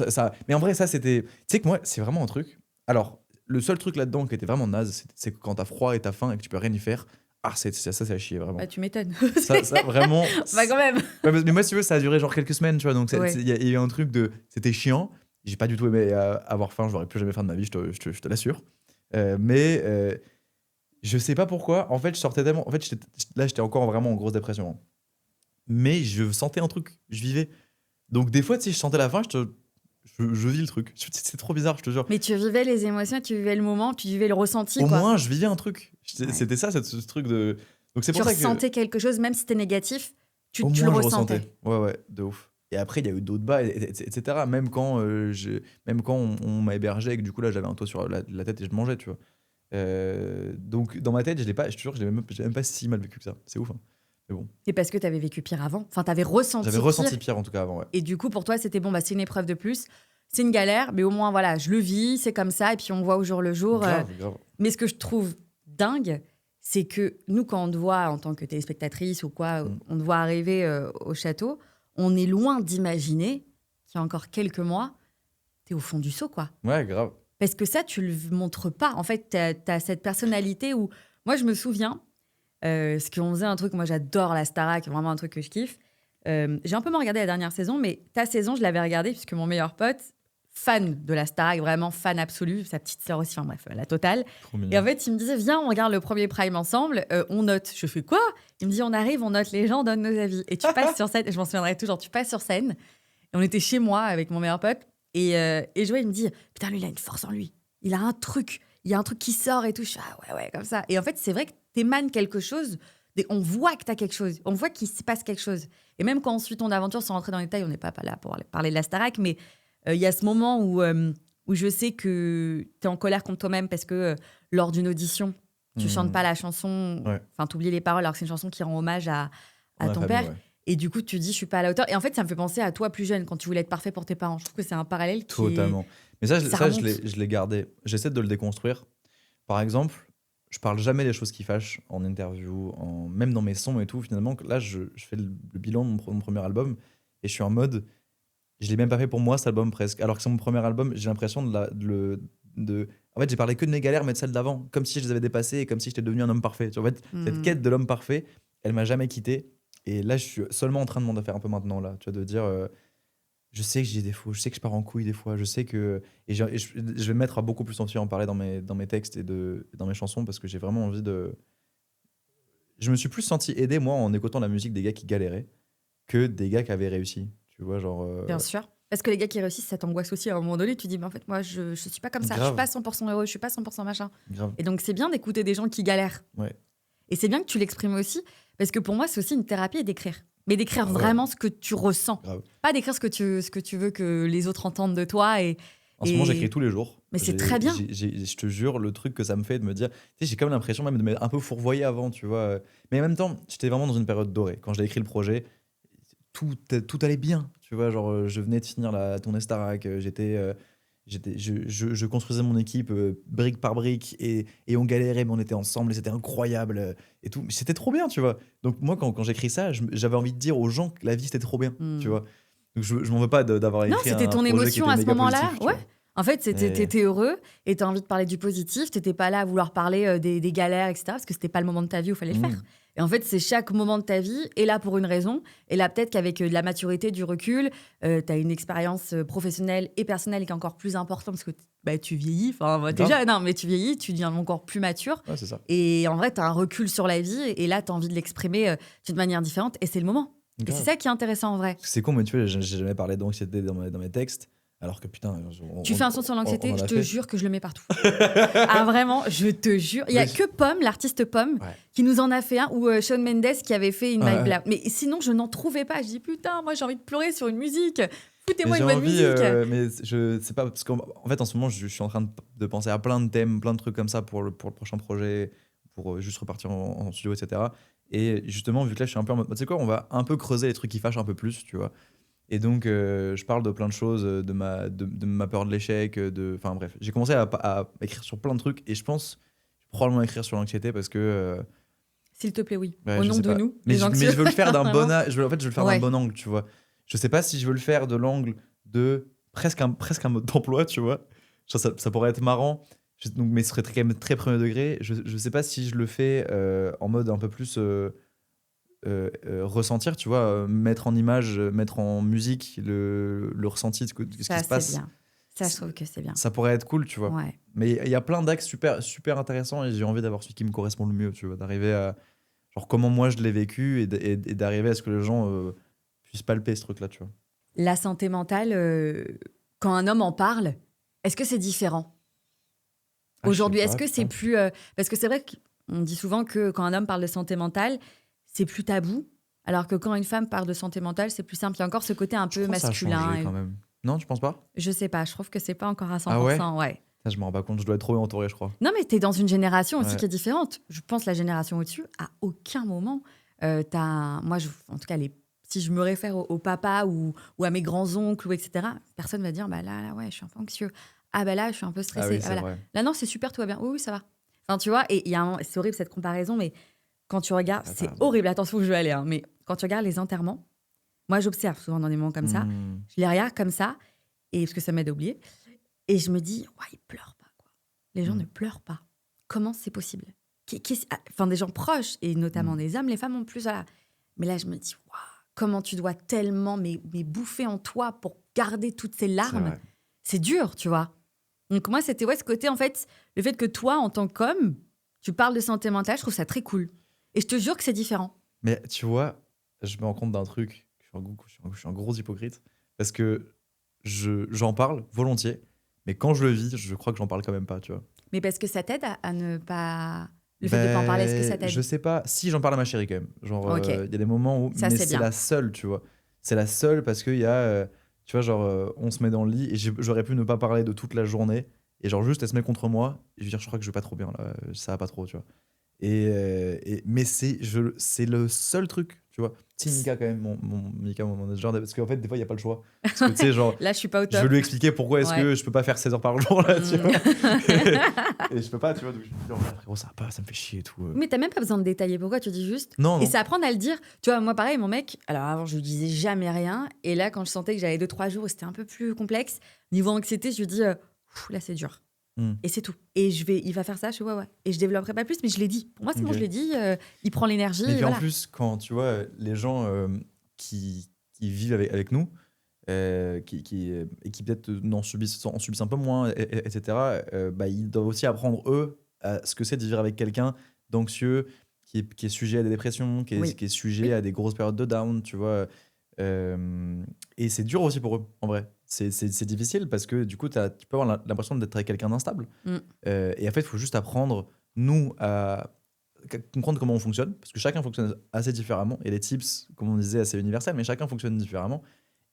mais en vrai, ça, c'était. Tu sais que moi, c'est vraiment un truc. Alors, le seul truc là-dedans qui était vraiment naze, c'est que quand t'as froid et t'as faim et que tu peux rien y faire, ah, ça, c'est à chier, vraiment. Bah, tu m'étonnes. Ça, vraiment. Bah, quand même. Ouais, mais moi, si tu veux, ça a duré genre quelques semaines, tu vois. Donc, Ouais. il y a eu un truc de. C'était chiant. J'ai pas du tout aimé avoir faim, j'aurais plus jamais faim de ma vie, je te l'assure. Mais je sais pas pourquoi. En fait, je sortais tellement. En fait, là, j'étais encore vraiment en grosse dépression, hein. Mais je sentais un truc, je vivais. Donc des fois, tu sais, je sentais la faim, je vis le truc. C'est trop bizarre, je te jure. Mais tu vivais les émotions, tu vivais le moment, tu vivais le ressenti, Au quoi. moins, je vivais un truc. Ouais. C'était ça, ce truc de. Donc c'est Tu pour ça que. ressentais quelque chose, même si c'était négatif, tu Au le moins, je ressentais. ressentais. Ouais, ouais, de ouf. Et après, il y a eu d'autres bas, etc. Même quand, même quand on m'a hébergé et que du coup, là, j'avais un toit sur la tête et je mangeais, tu vois. Donc, dans ma tête, je te jure, je l'ai même pas si mal vécu que ça. C'est ouf, hein. Mais bon, Et parce que t'avais vécu pire avant. Enfin, t'avais j'avais ressenti ressenti pire. pire en tout cas avant, ouais. Et du coup, pour toi, c'était bon, bah, c'est une épreuve de plus. C'est une galère, mais au moins, voilà, je le vis, c'est comme ça. Et puis, on voit au jour le jour. Grave, grave. Mais ce que je trouve dingue, c'est que nous, quand on te voit en tant que téléspectatrice ou quoi, Mm. on te voit arriver au château, on est loin d'imaginer qu'il y a encore quelques mois, t'es au fond du seau, quoi. Ouais, grave. Parce que ça, tu le montres pas. En fait, t'as cette personnalité où... Moi, je me souviens, parce qu'on faisait un truc, moi j'adore la Starac, vraiment un truc que je kiffe. J'ai un peu moins regardé la dernière saison, mais ta saison, je l'avais regardée puisque mon meilleur pote, fan de la Starac, vraiment fan absolu, sa petite sœur aussi, enfin bref, la totale. Trop mignon. Et en fait, il me disait, viens, on regarde le premier prime ensemble, on note. Je fais quoi? Il me dit, on arrive, on note les gens, on donne nos avis. Et tu passes sur scène, je m'en souviendrai toujours, tu passes sur scène, et on était chez moi avec mon meilleur pote, et je vois, il me dit, putain, lui, il a une force en lui. Il a un truc, il y a un truc qui sort et tout. Je fais, ah ouais, comme ça. Et en fait, c'est vrai que t'émanes quelque chose, on voit que t'as quelque chose, on voit qu'il se passe quelque chose. Et même quand on suit ton aventure, sans rentrer dans les détails, on n'est pas là pour parler de la Starac, mais il y a ce moment où je sais que t'es en colère contre toi-même parce que lors d'une audition, tu chantes pas la chanson, Ouais. enfin, t'oublies les paroles alors que c'est une chanson qui rend hommage à Pour ma ton famille, père. ouais. Et du coup, tu dis, je suis pas à la hauteur. Et en fait, ça me fait penser à toi plus jeune, quand tu voulais être parfait pour tes parents. Je trouve que c'est un parallèle qui Totalement. Mais ça, ça je remonte. je l'ai gardé. J'essaie de le déconstruire. Par exemple, je parle jamais des choses qui fâchent en interview, même dans mes sons et tout. Finalement, là, je fais le bilan de mon premier album et je suis en mode, je l'ai même pas fait pour moi cet album presque. Alors que c'est mon premier album, j'ai l'impression en fait, j'ai parlé que de mes galères, mais de celles d'avant, comme si je les avais dépassées et comme si j'étais devenu un homme parfait. Tu vois, en fait, cette Hmm. quête de l'homme parfait, elle m'a jamais quitté. Et là, je suis seulement en train de m'en faire un peu maintenant là. Tu vois, de dire. Je sais que j'ai des défauts, je sais que je pars en couille des fois, je sais que. Je vais me mettre à beaucoup plus en en parler dans mes textes et dans mes chansons parce que j'ai vraiment envie de. Je me suis plus senti aidé, moi, en écoutant la musique des gars qui galéraient que des gars qui avaient réussi. Tu vois, genre. Bien sûr. Parce que les gars qui réussissent, ça t'angoisse aussi à un moment donné. Tu dis, mais en fait, moi, je suis pas comme ça. Je suis Grave. pas 100% heureux, je suis pas 100% machin. Grave. Et donc, c'est bien d'écouter des gens qui galèrent. Ouais. Et c'est bien que tu l'exprimes aussi, parce que pour moi, c'est aussi une thérapie et d'écrire. Mais d'écrire Ah ouais. vraiment ce que tu ressens. Grave. Pas d'écrire ce que tu veux que les autres entendent de toi. En ce moment, j'écris tous les jours. Mais c'est très bien. Je te jure, le truc que ça me fait de me dire. Tu sais, j'ai quand même l'impression même de m'être un peu fourvoyé avant, tu vois. Mais en même temps, j'étais vraiment dans une période dorée. Quand j'ai écrit le projet, tout allait bien. Tu vois, genre, je venais de finir la tournée Starac. Je construisais mon équipe brique par brique et on galérait, mais on était ensemble et c'était incroyable et tout. Mais c'était trop bien, tu vois. Donc, moi, quand j'écris ça, j'avais envie de dire aux gens que la vie c'était trop bien, Hmm. tu vois. Donc, je m'en veux pas d'avoir Non, écrit c'était un ton projet qui émotion était à ce méga moment-là. positif, tu Ouais. vois. En fait, Et... t'étais heureux et t'as envie de parler du positif. T'étais pas là à vouloir parler des galères, etc. Parce que c'était pas le moment de ta vie où il fallait le faire. Et en fait, c'est chaque moment de ta vie est là pour une raison. Et là, peut-être qu'avec de la maturité, du recul, t'as une expérience professionnelle et personnelle qui est encore plus importante parce que tu vieillis. Enfin, t'es Grave. jeune, hein, mais tu vieillis, tu deviens encore plus mature. Ouais, c'est ça. Et en vrai, t'as un recul sur la vie. Et là, t'as envie de l'exprimer d'une manière différente. Et c'est le moment. Et c'est Grave. ça qui est intéressant en vrai. Parce que c'est con, mais tu vois, j'ai jamais parlé d'anxiété dans mes textes. Alors que putain, Tu fais un son sur on l'anxiété, en je a te fait. jure que je le mets partout. Ah vraiment, je te jure. Il y a Mais que Pomme, l'artiste Pomme, Ouais. qui nous en a fait un, ou Shawn Mendes qui avait fait une Ouais. My Black. Mais sinon, je n'en trouvais pas. Je dis putain, moi j'ai envie de pleurer sur une musique. Mais Foutez-moi j'ai une bonne envie, musique. mais je sais pas, parce qu'en fait, en ce moment, je suis en train de penser à plein de thèmes, plein de trucs comme ça pour le prochain projet, pour juste repartir en studio, etc. Et justement, vu que là, je suis un peu en mode, tu sais quoi, on va un peu creuser les trucs qui fâchent un peu plus, tu vois. Et donc, je parle de plein de choses, de ma peur de l'échec, enfin bref. J'ai commencé à écrire sur plein de trucs et je pense probablement écrire sur l'anxiété parce que, S'il te plaît, oui. ouais, Au je nom sais de pas. nous, Mais les mais anxieux. je veux le faire d'un bon, Vraiment. en fait, je veux le faire d'un Ouais. bon angle, tu vois. Je sais pas si je veux le faire de l'angle de presque un mode d'emploi, tu vois. Genre, ça pourrait être marrant, donc, mais ce serait quand même très premier degré. Je sais pas si je le fais en mode un peu plus ressentir, tu vois, mettre en image, mettre en musique le ressenti de ce qui Ça, se c'est passe. bien. Ça, je trouve que c'est bien. Ça pourrait être cool, tu vois. Ouais. Mais il y a plein d'axes super, super intéressants et j'ai envie d'avoir celui qui me correspond le mieux, tu vois, d'arriver à genre comment moi je l'ai vécu et d'arriver à ce que les gens puissent palper ce truc-là, tu vois. La santé mentale, quand un homme en parle, est-ce que c'est différent Ah, je sais aujourd'hui? Est-ce pas, que c'est putain. plus... parce que c'est vrai qu'on dit souvent que quand un homme parle de santé mentale, c'est plus tabou. Alors que quand une femme parle de santé mentale, c'est plus simple. Il y a encore ce côté un Je peu crois que ça a masculin. changé quand même. Non, tu penses pas? Je sais pas, je trouve que c'est pas encore à Ah ouais? 100%. Ouais. Ça, je me rends pas compte, je dois être trop entouré, je crois. Non, mais tu es dans une génération aussi Ouais. qui est différente. Je pense la génération au-dessus, à aucun moment, moi, en tout cas, si je me réfère au papa ou à mes grands-oncles, ou etc., personne va dire, bah là, ouais, je suis un peu anxieux. Ah, bah là, je suis un peu Ah stressée. oui, Ah, c'est bah là. vrai. Là, non, c'est super, tout va bien. Oui, oui, ça va. Enfin, tu vois, et il y a c'est horrible cette comparaison, mais quand tu regardes, Ah, t'as c'est raison. horrible, attention où je veux aller, hein, mais quand tu regardes les enterrements, moi, j'observe souvent dans des moments comme ça, Hmm. je les regarde comme ça, et parce que ça m'aide à oublier, et je me dis, ouais, ils pleurent pas, quoi. Les gens Mm. ne pleurent pas. Comment c'est possible? Enfin, des gens proches, et notamment Mm. des hommes, les femmes en plus, voilà. Mais là, je me dis, waouh, comment tu dois tellement mais bouffer en toi pour garder toutes ces C'est larmes. vrai. C'est dur, tu vois. Donc moi, c'était ce côté, en fait, le fait que toi, en tant qu'homme, tu parles de santé mentale, je trouve ça très cool. Et je te jure que c'est différent. Mais tu vois, je me rends compte d'un truc. Je suis un gros hypocrite. Parce que j'en parle volontier. Mais quand je le vis, je crois que j'en parle quand même pas, tu vois. Mais parce que ça t'aide à ne pas... Le fait de pas en parler, est-ce que ça Je t'aide? sais pas. Si, j'en parle à ma chérie quand même. Genre, Ok, il y a des moments où. ça Mais c'est c'est bien. la seule, tu vois. C'est la seule parce qu'il y a. Tu vois, genre, on se met dans le lit et j'aurais pu ne pas parler de toute la journée. Et genre, juste, elle se met contre moi. Et je veux dire, je crois que je vais pas trop bien là. Ça va pas trop, tu vois. Mais c'est le seul truc, tu vois. Si Mika, quand même, Mika, mon manager, parce qu'en fait, des fois, il n'y a pas le choix. Parce que, tu sais, genre, Là, je suis pas au je veux top. lui expliquer pourquoi est-ce Ouais. que je peux pas faire 16 heures par jour, là, tu Mm. vois. Et je peux pas, tu vois. Donc, je me dis, oh, frérot, ça va pas, ça me fait chier et tout. Mais t'as même pas besoin de détailler. Pourquoi tu dis juste? Non, Et non. c'est apprendre à le dire. Tu vois, moi, pareil, mon mec, alors avant, je lui disais jamais rien. Et là, quand je sentais que j'avais 2-3 jours où c'était un peu plus complexe, niveau anxiété, je lui dis, là, c'est dur. Hmm. Et c'est tout. Et il va faire ça, je fais, ouais, ouais. Et je développerai pas plus, mais je l'ai dit. Pour moi, c'est bon, Ok. je l'ai dit. Il prend l'énergie. Mais Et puis en voilà. plus, quand tu vois les gens qui vivent avec nous, et qui peut-être en subissent un peu moins, etc., bah, ils doivent aussi apprendre, eux, à ce que c'est de vivre avec quelqu'un d'anxieux, qui est sujet à des dépressions, Oui. qui est sujet Oui. à des grosses périodes de down, tu vois. Et c'est dur aussi pour eux, en vrai. C'est difficile parce que du coup, tu peux avoir l'impression d'être avec quelqu'un d'instable. Mm. Et en fait, il faut juste apprendre, nous, à comprendre comment on fonctionne, parce que chacun fonctionne assez différemment, et les tips, comme on disait, assez universels, mais chacun fonctionne différemment.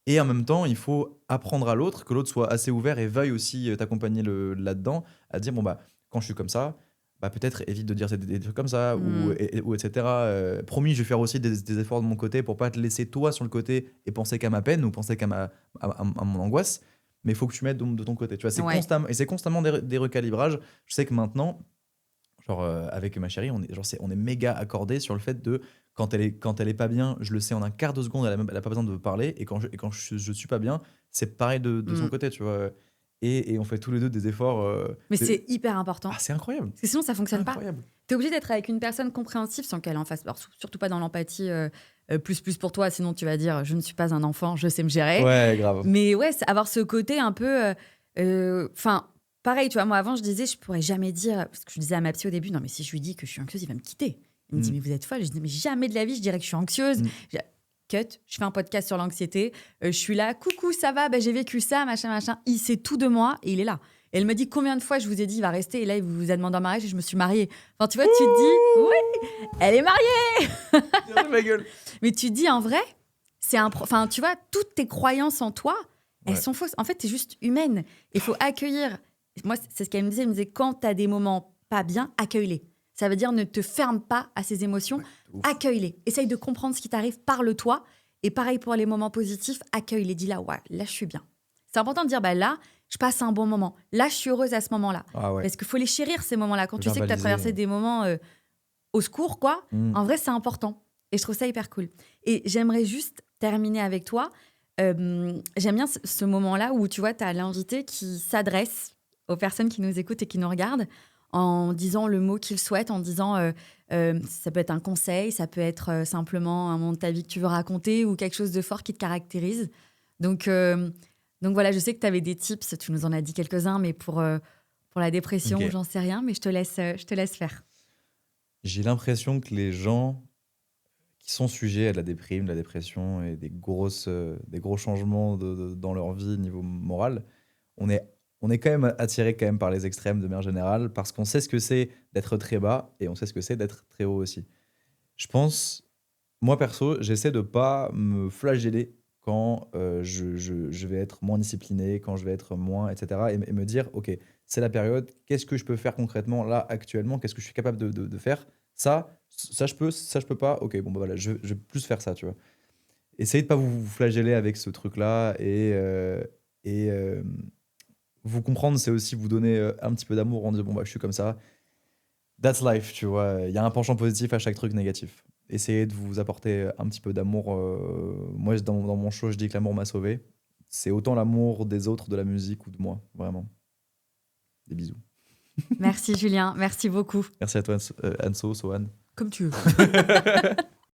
Et en même temps, il faut apprendre à l'autre, que l'autre soit assez ouvert et veuille aussi t'accompagner là-dedans, à dire, bon, bah, quand je suis comme ça, bah, peut-être évite de dire des trucs comme ça, Mm. ou etc. Promis, je vais faire aussi des efforts de mon côté pour pas te laisser toi sur le côté et penser qu'à ma peine ou penser qu'à à mon angoisse, mais il faut que tu mettes de ton côté. Tu vois, Ouais. et c'est constamment des recalibrages. Je sais que maintenant, genre, avec ma chérie, on est méga accordé sur le fait de quand elle est pas bien, je le sais en un quart de seconde, elle a pas besoin de me parler. Et quand je suis pas bien, c'est pareil de son Mm. côté, tu vois. et on fait tous les deux des efforts. Mais c'est hyper important. C'est incroyable. Parce que sinon, ça fonctionne pas. Incroyable. Tu es obligé d'être avec une personne compréhensive sans qu'elle en fasse. Alors, surtout pas dans l'empathie plus pour toi, sinon tu vas dire je ne suis pas un enfant, je sais me gérer. Ouais, grave. Mais ouais, avoir ce côté un peu. Enfin, pareil, tu vois, moi avant, je disais je pourrais jamais dire. Parce que je disais à ma psy au début, non, mais si je lui dis que je suis anxieuse, il va me quitter. Il me dit, mais vous êtes folle. Je dis, mais jamais de la vie, je dirais que je suis anxieuse. Cut, je fais un podcast sur l'anxiété. Je suis là, coucou, ça va, j'ai vécu ça, machin. Il sait tout de moi et il est là. Et elle me dit, combien de fois je vous ai dit, il va rester. Et là, il vous a demandé en mariage et je me suis mariée. Enfin, tu vois, tu te dis, oui, elle est mariée. Ma gueule. Mais tu te dis, en vrai, enfin, tu vois, toutes tes croyances en toi, elles sont fausses. En fait, tu es juste humaine. Il faut accueillir. Moi, c'est ce qu'elle me disait. Elle me disait, quand tu as des moments pas bien, accueille-les. Ça veut dire ne te ferme pas à ces émotions, accueille-les. Essaye de comprendre ce qui t'arrive, parle-toi. Et pareil pour les moments positifs, accueille-les. Dis là, ouais, là, je suis bien. C'est important de dire, là, je passe un bon moment. Là, je suis heureuse à ce moment-là. Parce qu'il faut les chérir, ces moments-là. Quand tu sais que tu as traversé des moments au secours, quoi, en vrai, c'est important. Et je trouve ça hyper cool. Et j'aimerais juste terminer avec toi. J'aime bien ce moment-là où, tu vois, tu as l'invité qui s'adresse aux personnes qui nous écoutent et qui nous regardent en disant le mot qu'il souhaite, en disant ça peut être un conseil, ça peut être simplement un moment de ta vie que tu veux raconter ou quelque chose de fort qui te caractérise. Donc voilà, je sais que tu avais des tips, tu nous en as dit quelques-uns, mais pour la dépression, j'en sais rien, mais je te laisse faire. J'ai l'impression que les gens qui sont sujets à de la déprime, de la dépression et des gros changements dans leur vie niveau moral, on est quand même attiré quand même par les extrêmes de manière générale parce qu'on sait ce que c'est d'être très bas et on sait ce que c'est d'être très haut aussi. Je pense, moi perso, j'essaie de pas me flageller quand je vais être moins discipliné, quand je vais être moins, etc. Et me dire, ok, c'est la période, qu'est-ce que je peux faire concrètement là actuellement, qu'est-ce que je suis capable de faire, ça je peux pas, ok, bon bah voilà, je vais plus faire ça, tu vois. Essayez de pas vous flageller avec ce truc-là et vous comprendre, c'est aussi vous donner un petit peu d'amour en disant bon bah je suis comme ça. That's life, tu vois. Il y a un penchant positif à chaque truc négatif. Essayez de vous apporter un petit peu d'amour. Moi, dans mon show, je dis que l'amour m'a sauvé. C'est autant l'amour des autres, de la musique ou de moi, vraiment. Des bisous. Merci Julien, merci beaucoup. Merci à toi Anso, Sohan. Comme tu veux.